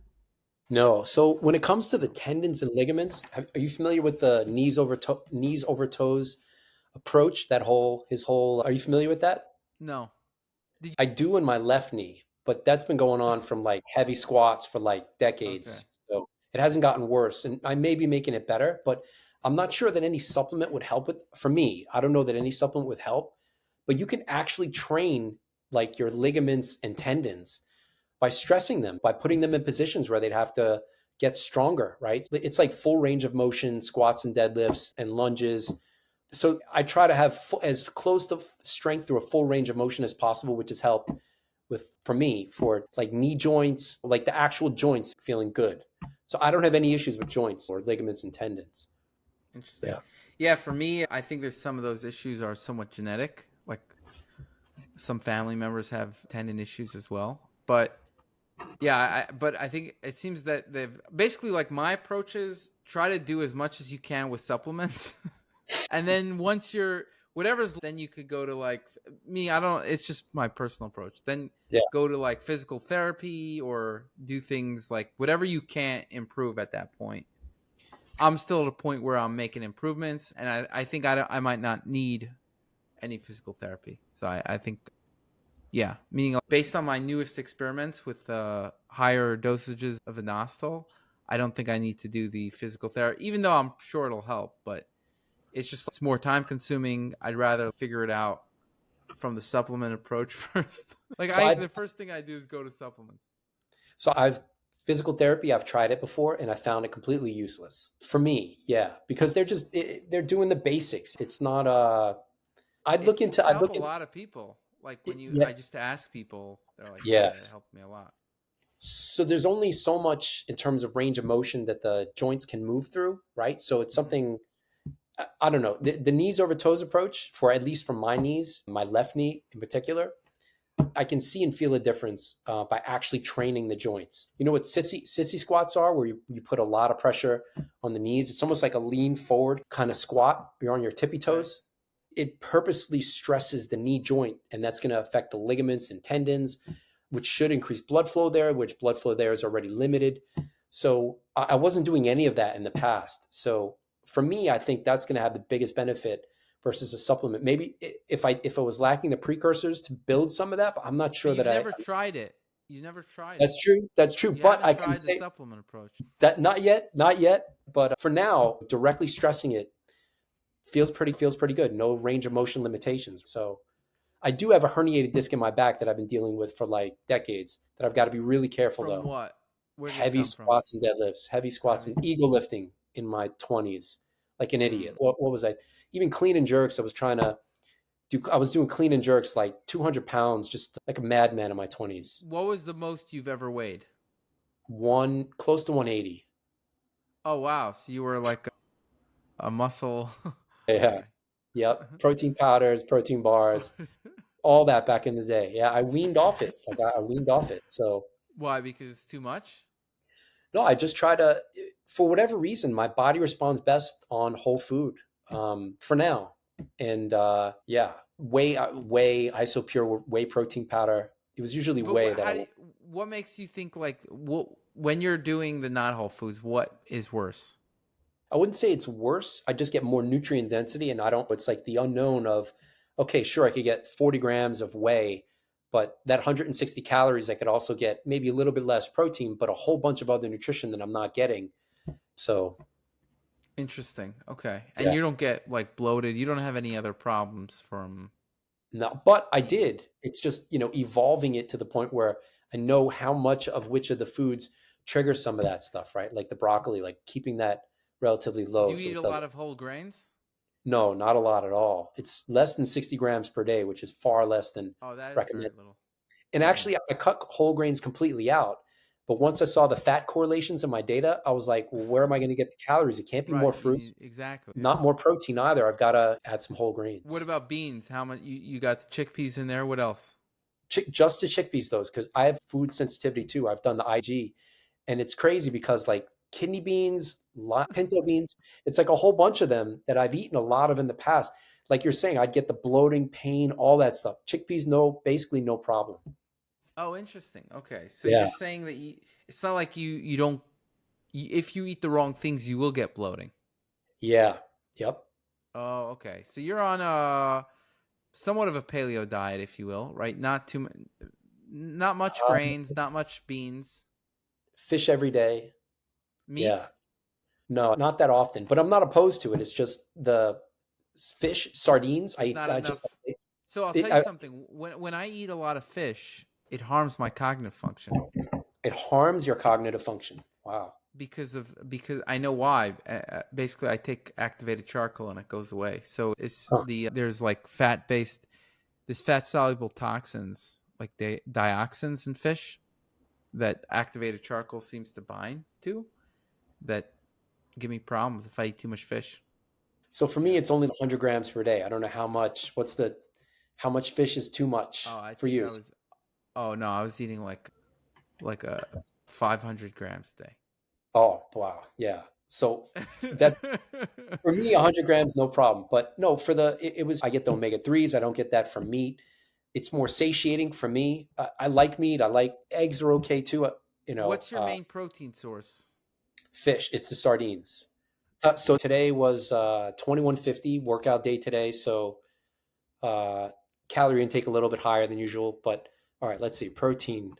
No. So when it comes to the tendons and ligaments, are you familiar with the knees over toes approach? That whole his whole. Are you familiar with that? No. Did I do in my left knee, but that's been going you? on from like heavy squats for like Okay. decades. So it hasn't gotten worse. And I may be making it better, but I'm not sure that any supplement would help it. For me, I don't know that any supplement would help, but you can actually train like your ligaments and tendons by stressing them, by putting them in positions where they'd have to get stronger, right? It's like full range of motion, squats and deadlifts and lunges. So I try to have as close to strength through a full range of motion as possible, which has helped with for me for like knee joints, like the actual joints feeling good. So I don't have any issues with joints or ligaments and tendons. Interesting. Yeah. Yeah, for me, I think there's some of those issues are somewhat genetic. Like some family members have tendon issues as well. But yeah, but I think it seems that they've basically like my approach is try to do as much as you can with supplements. And then once you're whatever's then you could go to like me, I don't it's just my personal approach. Then Yeah. go to like physical therapy or do things like whatever you can't improve at that point. I'm still at a point where I'm making improvements, and I think I might not need any physical therapy. So I think, yeah, meaning like, based on my newest experiments with higher dosages of inositol, I don't think I need to do the physical therapy, even though I'm sure it'll help. But it's just it's more time consuming. I'd rather figure it out from the supplement approach first. Like So I, I've the first thing I do is go to supplements. so I've physical therapy. I've tried it before, and I found it completely useless for me. Yeah, because they're doing the basics. It's not. It's I'd helped look a at. lot of people. Like when Yeah, I just ask people, they're like, yeah. yeah, it helped me a lot. So there's only so much in terms of range of motion that the joints can move through, right? So it's Mm-hmm. something I don't know. The knees over toes approach, for at least from my knees, my left knee in particular, I can see and feel a difference by actually training the joints. You know what sissy squats are, where you put a lot of pressure on the knees. It's almost like a lean forward kind of squat. You're on your tippy Okay. toes. It purposely stresses the knee joint, and that's going to affect the ligaments and tendons, which should increase blood flow there, which blood flow there is already limited. So I wasn't doing any of that in the past. So for me, I think that's going to have the biggest benefit versus a supplement. Maybe if I was lacking the precursors to build some of that, but I'm not But sure that you've I. never tried it. You never tried it. That's true. That's true. You But haven't I can tried the say supplement approach. that not yet, not yet. But for now, directly stressing it feels pretty good. No range of motion limitations. So I do have a herniated disc in my back that I've been dealing with for like decades. That I've got to be really careful From though. what? Where did it Heavy come from? squats and deadlifts, heavy squats Heavy. and ego lifting in my 20s, like an idiot. Mm. What was I? Even clean and jerks. I was doing clean and jerks like 200 pounds, just like a madman in my 20s. What was the most you've ever weighed? Close to 180. Oh wow! So you were like a muscle. Yeah. Okay. Yep. Protein powders, protein bars, all that back in the day. Yeah. I weaned off it. I weaned off it. So Why? Because it's too much. no, I just try to, for whatever reason, my body responds best on whole food for now. And yeah, whey, isopure whey protein powder. It was usually But whey that I how do went. you, what makes you think like what when you're doing the not whole foods? What is worse? I wouldn't say it's worse. I just get more nutrient density, and I don't. It's like the unknown of, okay, sure, I could get 40 grams of whey, but that 160 calories, I could also get maybe a little bit less protein, but a whole bunch of other nutrition that I'm not getting. So Interesting. Okay. And yeah, you don't get like bloated. You don't have any other problems from no, but I eating. did. It's just, evolving it to the point where I know how much of which of the foods triggers some of that stuff, right? Like the broccoli, like keeping that relatively Do low you so eat it a lot doesn't. of whole grains? No, not a lot at all. It's less than 60 grams per day, which is far less than Oh, that is very recommended. little. And Hmm. actually, I cut whole grains completely out. But once I saw the fat correlations in my data, I was like, well, where am I going to get the calories? It can't be more Right. You fruit, need exactly. Yeah. not more protein either. I've got to add some whole What grains. about beans? How much you got the chickpeas in there? What else? just to chickpeas those, because I have food sensitivity too. I've done the IG, and it's crazy because like kidney beans, pinto beans, it's like a whole bunch of them that I've eaten a lot of in the past. Like you're saying, I'd get the bloating, pain, all that stuff. Chickpeas, no, basically no problem. Oh, interesting. Okay, so Yeah, you're saying that it's not like you don't. If you eat the wrong things, you will get bloating. yeah, yep. Oh, okay. So you're on a somewhat of a paleo diet, if you will, right? Not much Uh, grains, not much beans, Fish every day. meat. Yeah, no, not that often, but I'm not opposed to it. It's just the fish, sardines. There's not I enough. just So I'll tell it, you something. When I eat a lot of fish, it harms my cognitive function it harms your cognitive function. Wow. because I know why. Basically, I take activated charcoal and it goes away. So it's Huh. there's like there's fat soluble toxins like dioxins in fish that activated charcoal seems to bind to that give me problems if I eat too much fish. So for me, Yeah. it's only 100 grams per day. I don't know how much. How much fish is too Oh, much I for think you? I was. Oh no, I was eating like a 500 grams Oh, wow. Yeah. So a that's day. for me, 100 grams, no problem. But no, for it was, I get the omega 3s. I don't get that from meat. It's more satiating for me. I like meat. I like eggs are okay too. What's your main protein source? Fish, it's the sardines. So today was 2150 workout day today. So uh, calorie intake a little bit higher than usual. But all right, let's see. Protein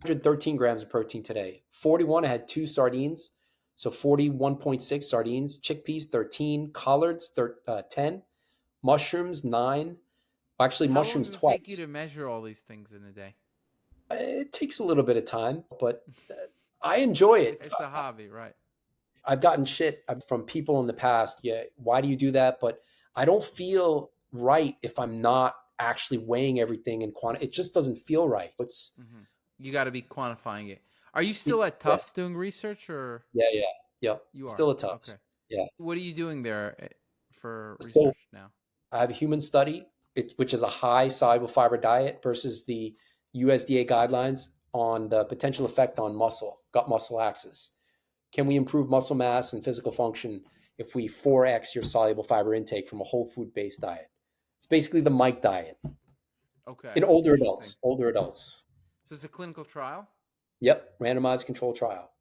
113 grams of protein today. 41, I had two sardines. So 41.6 sardines, chickpeas 13, collards 10, mushrooms 9. Actually, How long mushrooms does it take you twice. to measure all these things in a day? It takes a little bit of time, but I enjoy it. It's a hobby, right? I've gotten shit from people in the past. Yeah, why do you do that? But I don't feel right if I'm not actually weighing everything in quantity. It just doesn't feel right. Hmm. You got to be quantifying it. Are you still at Yeah, Tufts doing research, or yeah. Yep. you are? Still a tough. Okay. Yeah. What are you doing there for So research now? I have a human study, which is a high soluble fiber diet versus the USDA guidelines on the potential effect on muscle, gut muscle axis. Can we improve muscle mass and physical function if we 4x your soluble fiber intake from a whole food based diet? It's basically the Mike diet in Okay, older interesting. adults. Older adults. So it's a clinical trial. Yep, randomized control trial.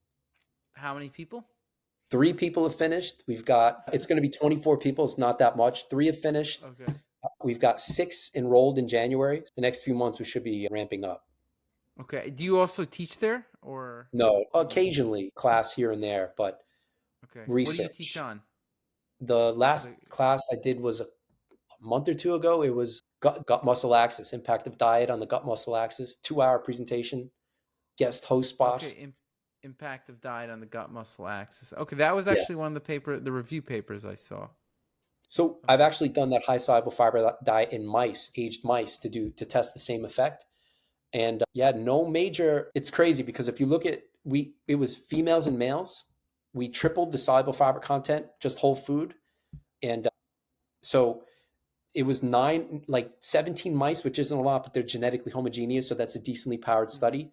How many people? 3 people have finished. It's going to be 24 people. It's not that much. 3 have finished. Okay. We've got 6 enrolled in January. The next few months, we should be ramping up. Okay. Do you also teach there, or No, what do you do? occasionally class here and there, but Okay. What do you teach research. on? The last The class I did was a month or two ago. It was gut muscle axis, impact of diet on the gut muscle axis, 2 hour presentation, guest host spot. okay, impact of diet on the gut muscle axis. Okay, that was Yeah. actually one of the review papers I saw. So I've Okay. actually done that high soluble fiber diet in mice, aged mice, to test the same effect. And yeah, no major. It's crazy because if you look at it was females and males. We tripled the soluble fiber content, just whole food, and so it was 17 mice, which isn't a lot, but they're genetically homogeneous, so that's a decently powered Hmm. study.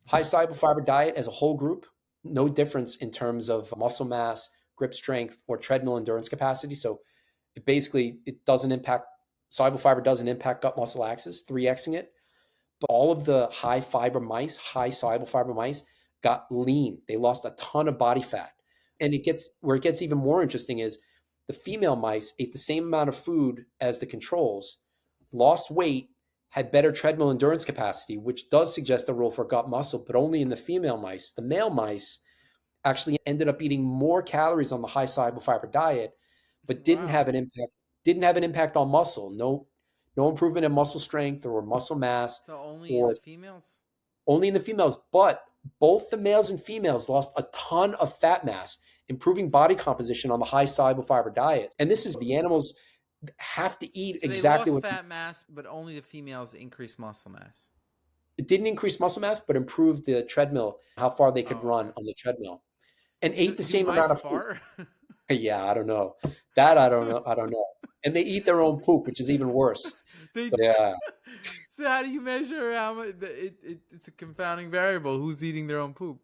High soluble fiber diet as a whole group, no difference in terms of muscle mass, grip strength, or treadmill endurance capacity. So it doesn't impact soluble fiber doesn't impact gut muscle axis, 3xing it. But all of the high soluble fiber mice got lean. They lost a ton of body fat. And it gets even more interesting is the female mice ate the same amount of food as the controls, lost weight, had better treadmill endurance capacity, which does suggest a role for gut muscle, but only in the female mice. The male mice actually ended up eating more calories on the high soluble fiber diet, but Wow. didn't have an impact on muscle. No improvement in muscle strength or muscle mass, So only in or the females? only in the females. But both the males and females lost a ton of fat mass, improving body composition on the high soluble fiber diet. And this is Okay. the animals have to eat So they exactly lost what fat mass, but only the females increased muscle mass. it didn't increase muscle mass, but improved the treadmill, how far they could Oh, run okay. on the treadmill, and ate the Do same mice amount of food. fart? Yeah, I don't know. That I don't know. I don't know. And they eat their own poop, which is even worse. They So, yeah. So how do you measure how much? It's a confounding variable. Who's eating their own poop?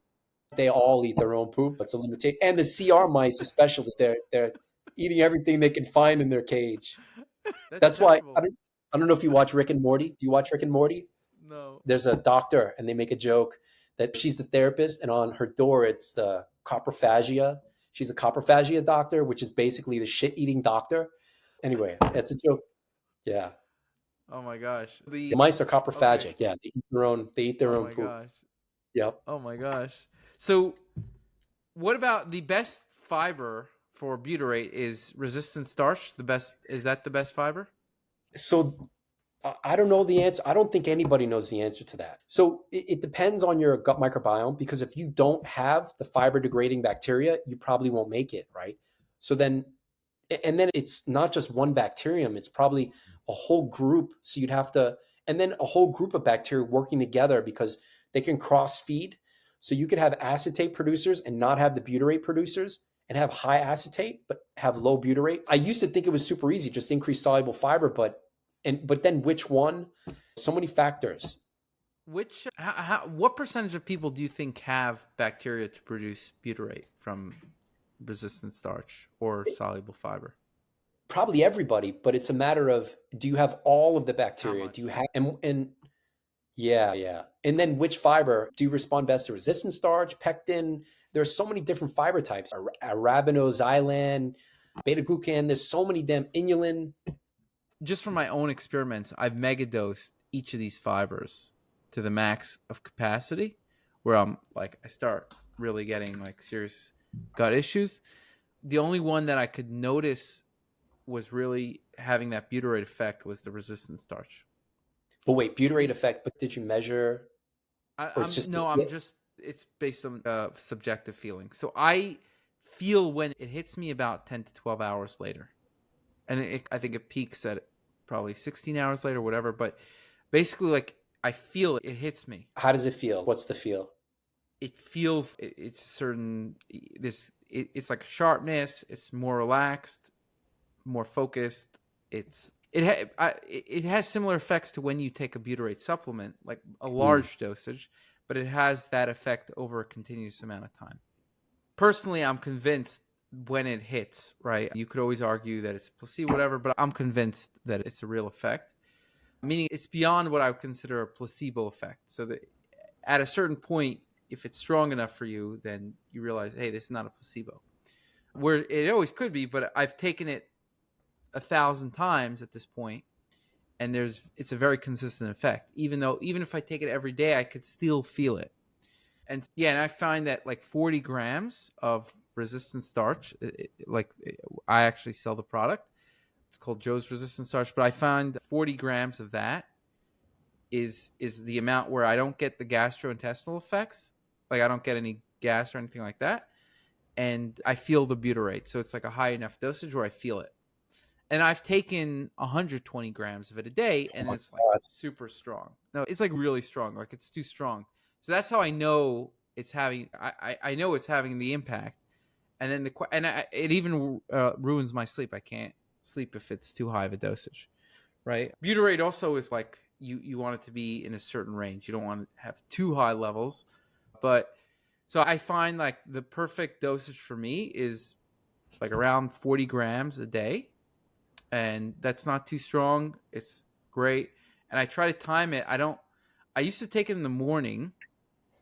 They all eat their own poop. It's a limitation. And the CR mice, especially, they're eating everything they can find in their cage. That's That's why terrible. I don't know if you watch Rick and Morty. Do you watch Rick and Morty? No. There's a doctor, and they make a joke that she's the therapist, and on her door it's the coprophagia. She's a coprophagia doctor, which is basically the shit eating doctor. Anyway, that's a joke. Yeah, Oh my gosh. the mice are Okay. coprophagic. Yeah, they eat their own. They eat their Oh own my poop. gosh. Yep. Oh my gosh. So, what about the best fiber for butyrate is resistant starch? The best is that the best fiber? So I don't know the answer. I don't think anybody knows the answer to that. So it depends on your gut microbiome, because if you don't have the fiber degrading bacteria, you probably won't make it, right? So then, and then it's not just one bacterium, it's probably a whole group. So you'd have to, and then a whole group of bacteria working together because they can cross feed. So you could have acetate producers and not have the butyrate producers, and have high acetate but have low butyrate. I used to think it was super easy, just increase soluble fiber, but then which one? So many factors. What percentage of people do you think have bacteria to produce butyrate from resistant starch or soluble fiber? Probably everybody, but it's a matter of, do you have all of the How bacteria? Do you much? have, and yeah, yeah. And then which fiber do you respond best to? Resistant starch, pectin. There's so many different fiber types. Arabinoxylan, beta glucan. There's so many damn inulin. Just from my own experiments, I've megadosed each of these fibers to the max of capacity, where I start really getting like serious gut issues. The only one that I could notice was really having that butyrate effect was the resistant starch. But wait, butyrate effect. But did you measure, or it's I'm just no, I'm just it's based on subjective feeling. So I feel when it hits me about 10 to 12 hours later, and I think it peaks at probably 16 hours later, whatever. But basically, like I feel it hits me. how does it feel? What's the feel? It feels it's a certain it's like sharpness. It's more relaxed, more focused. It has similar effects to when you take a butyrate supplement, like a Hmm. large dosage, but it has that effect over a continuous amount of time. Personally, I'm convinced when it hits, right? You could always argue that it's placebo, whatever, but I'm convinced that it's a real effect. Meaning it's beyond what I would consider a placebo effect. So that at a certain point, if it's strong enough for you, then you realize, hey, this is not a placebo. Where it always could be, but I've taken it 1,000 times at this point, and it's a very consistent effect. Even if I take it every day, I could still feel it. And yeah, and I find that like 40 grams of resistant starch, I actually sell the product. It's called Joe's Resistant Starch, but I find 40 grams of that is the amount where I don't get the gastrointestinal effects. Like I don't get any gas or anything like that, and I feel the butyrate. So it's like a high enough dosage where I feel it. And I've taken 120 grams of it a day, Oh and my it's like God. super strong. No, it's like really strong. Like it's too strong. So that's how I know it's having. I know it's having the impact. And then it even ruins my sleep. I can't sleep if it's too high of a dosage. Right. Butyrate also is like you want it to be in a certain range. You don't want to have too high levels, but so I find like the perfect dosage for me is like around 40 grams a day, and that's not too strong. It's great. And I try to time it. I used to take it in the morning,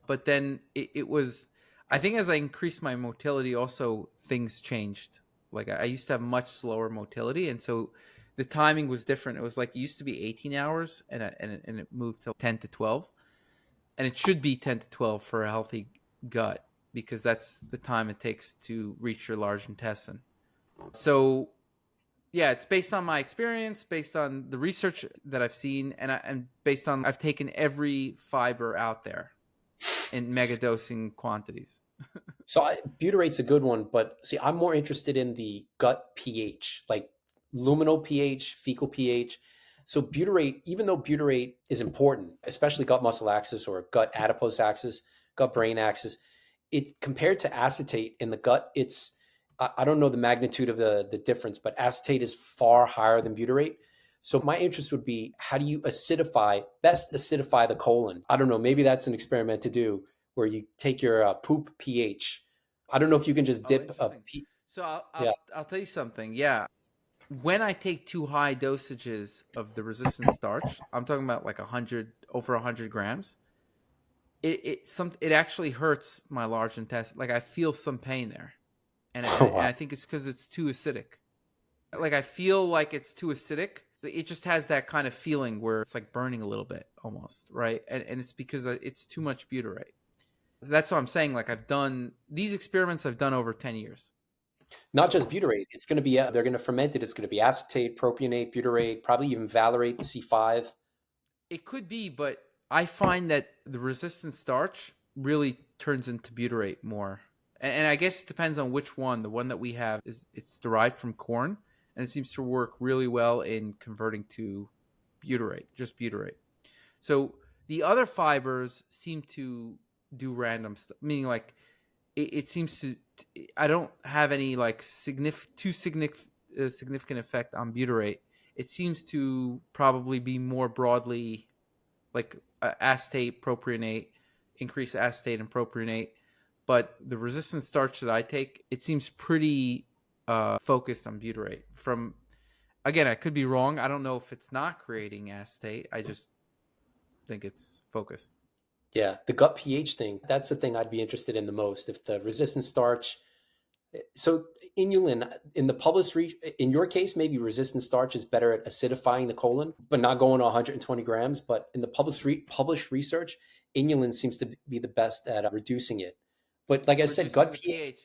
but then it was, I think as I increased my motility, also things changed. Like I used to have much slower motility. And so the timing was different. It was like, it used to be 18 hours and it moved to 10 to 12. And it should be 10 to 12 for a healthy gut because that's the time it takes to reach your large intestine. So yeah, it's based on my experience, based on the research that I've seen, and based on I've taken every fiber out there in mega dosing quantities. So butyrate's a good one, but see, I'm more interested in the gut pH, like luminal pH, fecal pH. So butyrate, even though butyrate is important, especially gut muscle axis or gut adipose axis, gut brain axis, it compared to acetate in the gut, I don't know the magnitude of the difference, but acetate is far higher than butyrate. So my interest would be, how do you best acidify the colon? I don't know, maybe that's an experiment to do where you take your poop pH. I don't know if you can just Oh, dip interesting. So yeah. I'll tell you something. Yeah, when I take too high dosages of the resistant starch, I'm talking about like 100 grams. It actually hurts my large intestine. Like I feel some pain there, and Wow. I think it's because it's too acidic. Like I feel like it's too acidic. It just has that kind of feeling where it's like burning a little bit almost, right? And it's because it's too much butyrate. That's what I'm saying. Like I've done these experiments. I've done over 10 years. Not just So butyrate. It's going to be, they're going to ferment it. It's going to be acetate, propionate, butyrate, probably even valerate, the C5. it could be, but I find that the resistant starch really turns into butyrate more. And I guess it depends on which one. The one that we have it's derived from corn, and it seems to work really well in converting to butyrate, just butyrate. So the other fibers seem to do random stuff, meaning like it seems to. I don't have any like significant effect on butyrate. It seems to probably be more broadly like acetate, propionate, increase acetate and propionate. But the resistant starch that I take, it seems pretty focused on butyrate. From again, I could be wrong. I don't know if it's not creating acetate. I just think it's focused. Yeah, the gut pH thing, that's the thing I'd be interested in the most. If the resistant starch, so inulin in the in your case, maybe resistant starch is better at acidifying the colon, but not going to 120 grams. But in the published research, inulin seems to be the best at reducing it. But like I said, Reducing gut the pH, pH.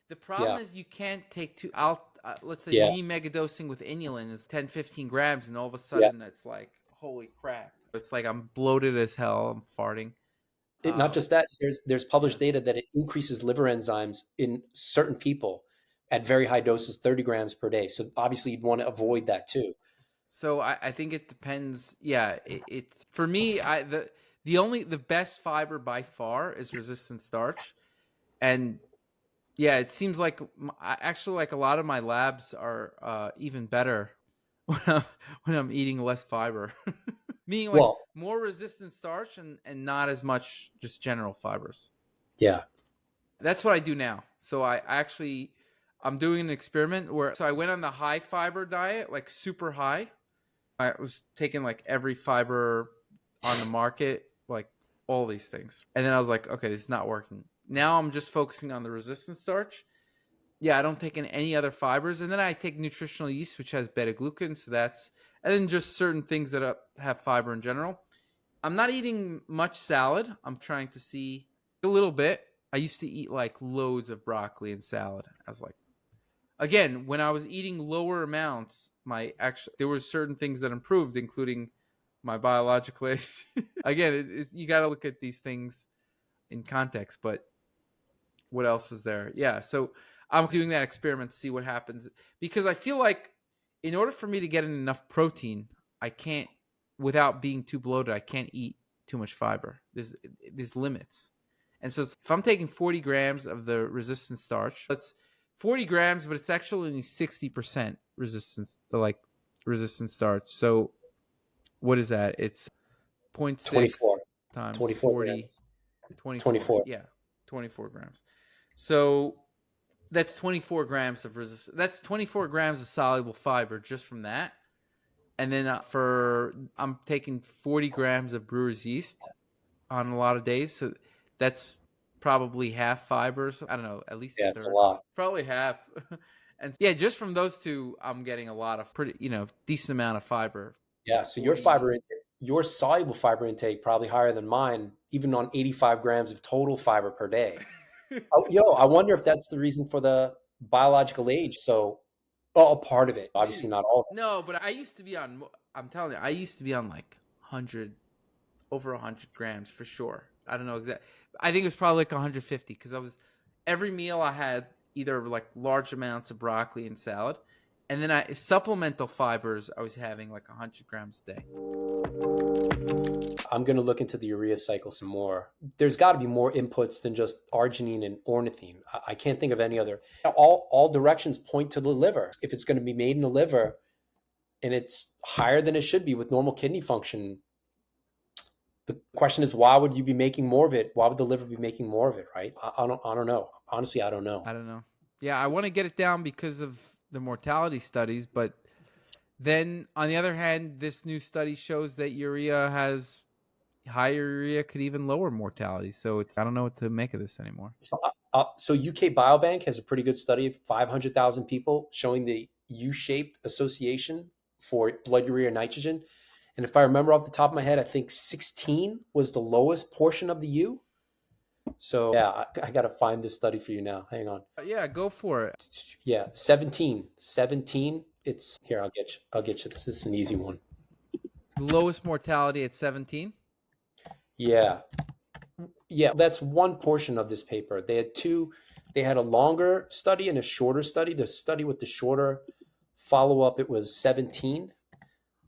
The yeah, problem is you can't take too. I'll let's say yeah, me megadosing with inulin is 10, 15 grams, and all of a yeah. sudden it's like holy crap. It's like I'm bloated as hell. I'm farting. Not Um, just that, there's yeah. published data that it increases liver enzymes in certain people at very high doses, 30 grams per day. So obviously you'd want to avoid that too. So I think it depends. Yeah, it's for me. The best fiber by far is resistant starch, and yeah, it seems like actually like a lot of my labs are even better when I'm eating less fiber, meaning like Well, more resistant starch and not as much just general fibers. yeah. That's what I do now. So I'm doing an experiment where I went on the high fiber diet, like super high. I was taking like every fiber on the market, like all these things. And then I was like, okay, this is not working. Now I'm just focusing on the resistant starch. Yeah, I don't take in any other fibers. And then I take nutritional yeast, which has beta glucan. So and then just certain things that have fiber in general. I'm not eating much salad. I'm trying to see a little bit. I used to eat like loads of broccoli and salad. I was like, again, when I was eating lower amounts, there were certain things that improved, including my biological age. Again, you got to look at these things in context. But what else is there? Yeah, so I'm doing that experiment to see what happens because I feel like in order for me to get enough protein, I can't without being too bloated. I can't eat too much fiber. There's limits. And so if I'm taking 40 grams of the resistant starch, that's 40 grams, but it's actually only 60% resistance, like resistant starch. So what is that? It's zero point 0.6 24, times 24 40, grams, 24. 24. Yeah, 24 grams. So that's 24 grams of resistance. That's 24 grams of soluble fiber just from that. And then I'm taking 40 grams of brewer's yeast on a lot of days. So that's probably half fibers. I don't know, at least a Yeah, it's a third, lot. probably half. And yeah, just from those two, I'm getting a lot of pretty, decent amount of fiber. Yeah, so 40. your soluble fiber intake probably higher than mine, even on 85 grams of total fiber per day. Oh, I wonder if that's the reason for the biological age. So, oh, a part of it, obviously Maybe. not all of No, but I used to be on, I'm telling you, I used to be on like 100, over 100 grams for sure. I don't know exactly. I think it was probably like 150 because every meal I had either like large amounts of broccoli and salad, and then supplemental fibers I was having like 100 grams a day. it. I'm going to look into the urea cycle some more. There's got to be more inputs than just arginine and ornithine. I can't think of any other. All directions point to the liver. If it's going to be made in the liver, and it's higher than it should be with normal kidney function. The question is, why would you be making more of it? Why would the liver be making more of it, right? I don't know. Honestly, I don't know. I don't know. Yeah, I want to get it down because of the mortality studies, but then on the other hand, this new study shows that higher urea could even lower mortality. So I don't know what to make of this anymore. So UK Biobank has a pretty good study of 500,000 people showing the U-shaped association for blood urea nitrogen. And if I remember off the top of my head, I think 16 was the lowest portion of the U. So yeah, I got to find this study for you now. Hang on. Yeah, go for it. Yeah, 17. 17. It's here. I'll get you this. This is an easy one. The lowest mortality at 17. Yeah. Yeah, that's one portion of this paper. They had two. They had a longer study and a shorter study. The study with the shorter follow-up, it was 17.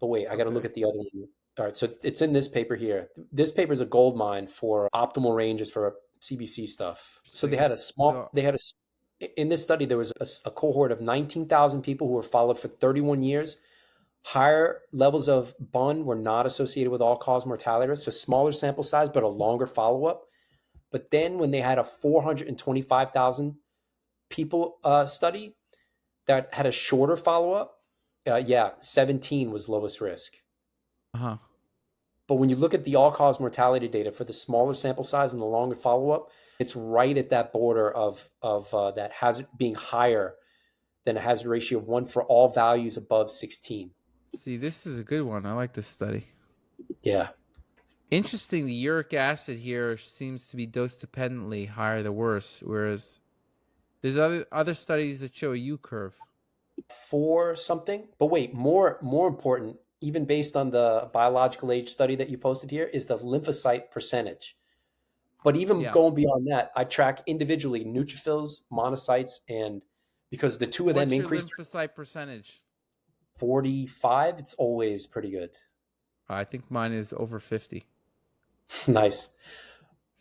But wait, I got to look at the other one. All right, so it's in this paper here. This paper is a gold mine for optimal ranges for CBC stuff. So they had a small, in this study, there was a cohort of 19,000 people who were followed for 31 years. Higher levels of BUN were not associated with all-cause mortality risk, so smaller sample size, but a longer follow-up. But then when they had a 425,000 people study that had a shorter follow-up, 17 was lowest risk. Uh-huh. But when you look at the all-cause mortality data for the smaller sample size and the longer follow-up, it's right at that border of that hazard being higher than a hazard ratio of 1 for all values above 16. See, this is a good one. I like this study. Yeah. Interesting, the uric acid here seems to be dose dependently higher the worse, whereas there's other studies that show a U curve. For something, but wait, more important, even based on the biological age study that you posted here, is the lymphocyte percentage. But even going beyond that, I track individually neutrophils, monocytes, and because the two of them increase. What's your lymphocyte percentage? 45. It's always pretty good. I think mine is over 50. Nice.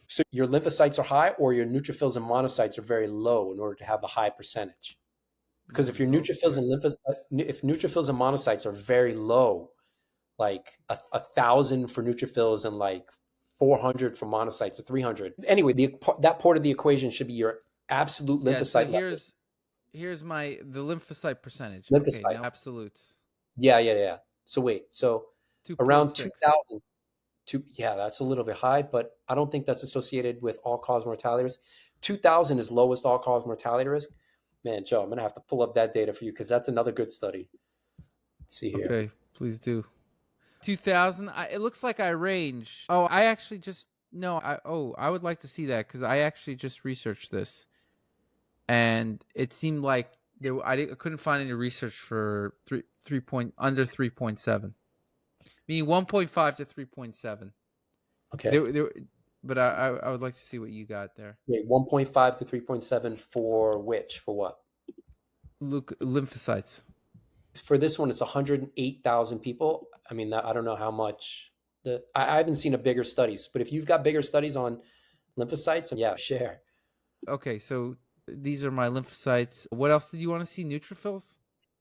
So your lymphocytes are high, or your neutrophils and monocytes are very low in order to have the high percentage. Because if your neutrophils and monocytes are very low, like 1,000 for neutrophils and like 400 for monocytes or 300. Anyway, that part of the equation should be your absolute lymphocyte level. Here's the lymphocyte percentage. Lymphocytes. Okay, now absolutes. Yeah. So wait, so 2. around 2,000. Yeah, that's a little bit high, but I don't think that's associated with all-cause mortality risk. 2,000 is lowest all-cause mortality risk. Man, Joe, I'm going to have to pull up that data for you because that's another good study. Let's see here. Okay, please do. 2,000. It looks like I range. Oh, I actually just no. I would like to see that because I actually just researched this, and it seemed like I couldn't find any research for under 3.7, meaning 1.5 to 3.7. Okay. But I would like to see what you got there. Wait, 1.5 to 3.7 for which? For what? Lymphocytes. For this one, it's 108,000 people. I mean, I don't know how much. I haven't seen a bigger studies, but if you've got bigger studies on lymphocytes, yeah, share. Okay, so these are my lymphocytes. What else did you want to see? Neutrophils?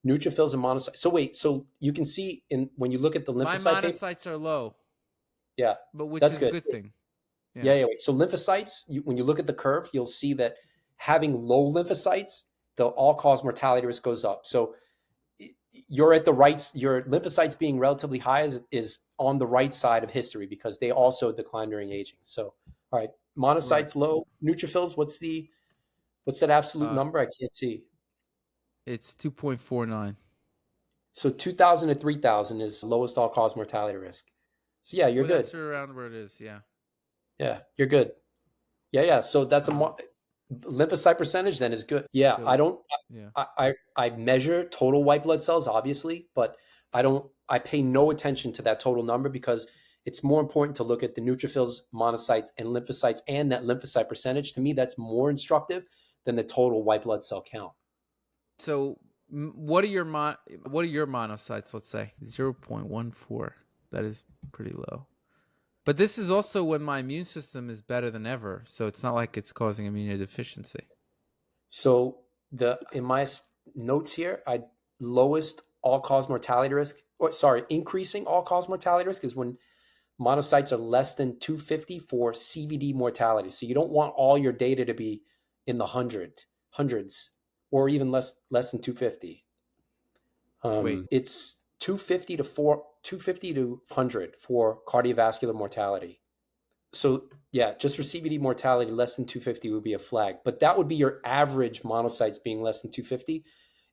Neutrophils and monocytes. So wait, so you can see when you look at the lymphocyte. My monocytes are low. Yeah, but which that's is a good thing. Yeah. Wait. So lymphocytes, when you look at the curve, you'll see that having low lymphocytes, the all-cause mortality risk goes up. So you're at the right. Your lymphocytes being relatively high is on the right side of history because they also decline during aging. So, all right, monocytes low, neutrophils. What's that absolute number? I can't see. It's 2.49. So 2,000 to 3,000 is lowest all-cause mortality risk. So yeah, you're good. That's around where it is. Yeah. Yeah, you're good. Yeah. So that's lymphocyte percentage then is good. Yeah, so, I measure total white blood cells obviously, but I pay no attention to that total number because it's more important to look at the neutrophils, monocytes, and lymphocytes and that lymphocyte percentage. To me, that's more instructive than the total white blood cell count. So what are your monocytes, let's say? 0.14. That is pretty low. But this is also when my immune system is better than ever, so it's not like it's causing immunodeficiency. So in my notes here, lowest all-cause mortality risk, or sorry, increasing all-cause mortality risk is when monocytes are less than 250 for CVD mortality. So you don't want all your data to be in the hundreds, or even less than 250. Wait, It's 250 to 100 for cardiovascular mortality. So yeah, just for CVD mortality, less than 250 would be a flag. But that would be your average monocytes being less than 250.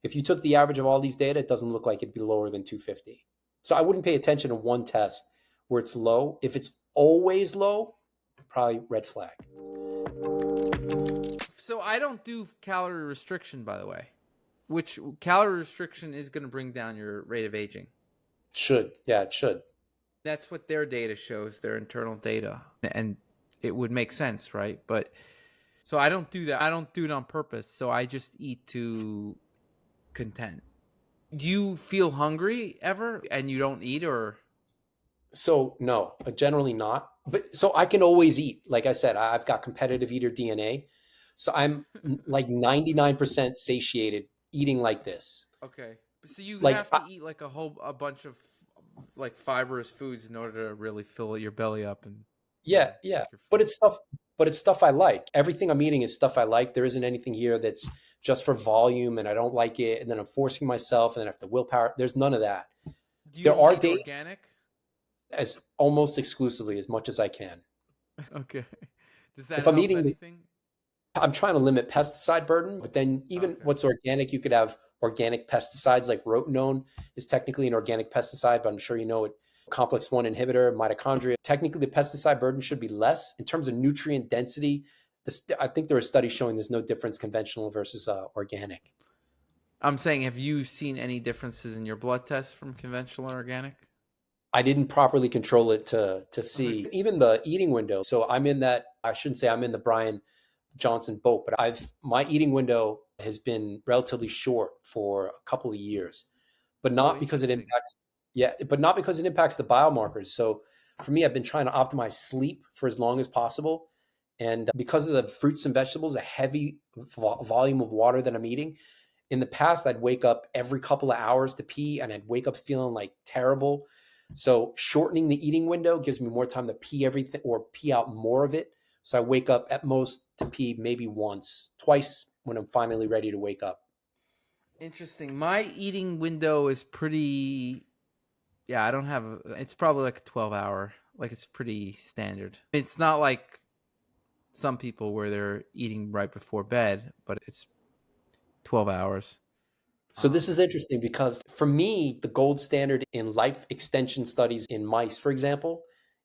If you took the average of all these data, it doesn't look like it'd be lower than 250. So I wouldn't pay attention to one test where it's low. If it's always low, probably red flag. so I don't do calorie restriction, by the way, which calorie restriction is going to bring down your rate of aging. Should. Yeah, it should. That's what their data shows, their internal data. And it would make sense, right? But so I don't do that. I don't do it on purpose. So I just eat to content. Do you feel hungry ever and you don't eat, or? So no, generally not. But so I can always eat. Like I said, I've got competitive eater DNA. So I'm like 99% satiated eating like this. Okay. So you Like have to eat like a bunch of like fibrous foods in order to really fill your belly up and yeah, yeah. make your But food. it's stuff I like. Everything I'm eating is stuff I like. There isn't anything here that's just for volume and I don't like it and then I'm forcing myself and then I have to willpower. There's none of that. Do you There only are eat days organic? as almost exclusively as much as I can. Okay. Does that If I'm help eating anything? I'm trying to limit pesticide burden, but then even Okay. what's organic, you could have organic pesticides like rotenone is technically an organic pesticide, but I'm sure you know it. Complex 1 inhibitor, mitochondria. Technically, the pesticide burden should be less in terms of nutrient density. I think there are studies showing there's no difference conventional versus organic. I'm saying, have you seen any differences in your blood tests from conventional or organic? I didn't properly control it to see Okay. even the eating window. So I'm in that. I shouldn't say I'm in the Brian Johnson boat, but my eating window has been relatively short for a couple of years, but Oh, not because it interesting. impacts but not because it impacts the biomarkers. So for me, I've been trying to optimize sleep for as long as possible. And because of the fruits and vegetables, the heavy volume of water that I'm eating, in the past, I'd wake up every couple of hours to pee and I'd wake up feeling like terrible. So shortening the eating window gives me more time to pee everything or pee out more of it. So I wake up at most to pee maybe once, twice when I'm finally ready to wake up. Interesting. My eating window is pretty. Yeah, I don't have. It's probably like a 12-hour. Like it's pretty standard. It's not like some people where they're eating right before bed, but it's 12 hours. So this is interesting because for me, the gold standard in life extension studies in mice, for example,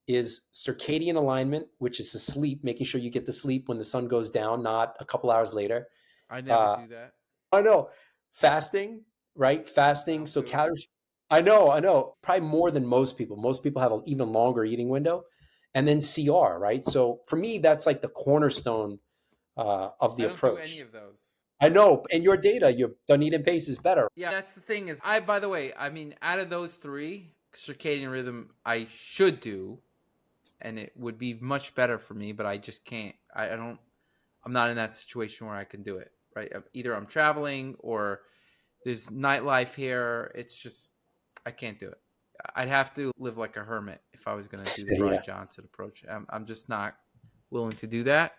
is circadian alignment, which is the sleep, making sure you get to sleep when the sun goes down, not a couple hours later. I never Uh, do that. I know. Fasting, right? I Fasting. don't So do it. calories. I know. Probably more than most people. Most people have an even longer eating window. And then CR, right? So for me, that's like the cornerstone of the I don't do any approach. of those. I know. And your data, your Dunedin pace is better. Yeah, that's the thing is by the way, I mean out of those three, circadian rhythm I should do and it would be much better for me, but I just can't. I don't I'm not in that situation where I can do it, right? Either I'm traveling or there's nightlife here. It's just I can't do it. I'd have to live like a hermit if I was going to do the Yeah. Brian Johnson approach. I'm just not willing to do that.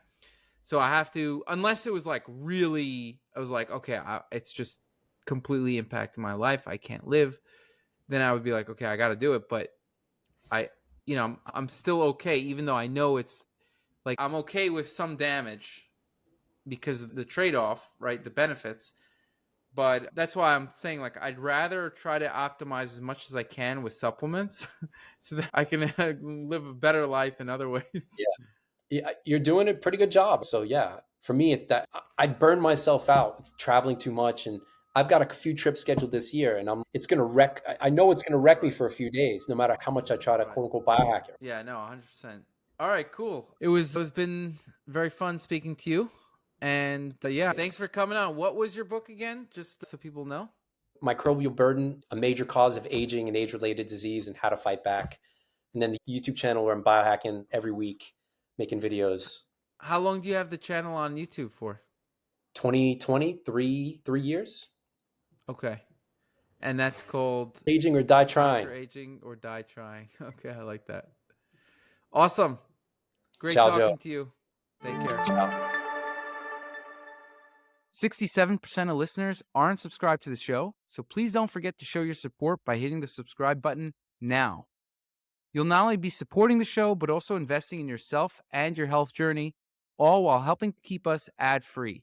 So I have to, unless it was like really, I was like, okay, it's just completely impacting my life. I can't live. Then I would be like, okay, I got to do it. But I, I'm still okay, even though I know it's like I'm okay with some damage because of the trade off, right? The benefits. But that's why I'm saying like I'd rather try to optimize as much as I can with supplements so that I can live a better life in other ways. Yeah, you're doing a pretty good job. So yeah, for me, it's that I'd burn myself out traveling too much, and I've got a few trips scheduled this year, and it's gonna wreck. I know it's gonna wreck me Right. for a few days, no matter how much I try to Right. quote unquote biohack it. Yeah, no, 100%. All right, cool. It's been very fun speaking to you. And yeah, thanks for coming on. What was your book again? Just so people know. Microbial burden, a major cause of aging and age-related disease, and how to fight back. And then the YouTube channel where I'm biohacking every week, making videos. How long do you have the channel on YouTube for? 2020, three years. Okay. And that's called Aging or Die Trying. ConquerAging or Die Trying. Okay, I like that. Awesome. Great Ciao, talking Joe. to you. Take care. Ciao. 67% of listeners aren't subscribed to the show, so please don't forget to show your support by hitting the subscribe button now. You'll not only be supporting the show, but also investing in yourself and your health journey, all while helping to keep us ad-free.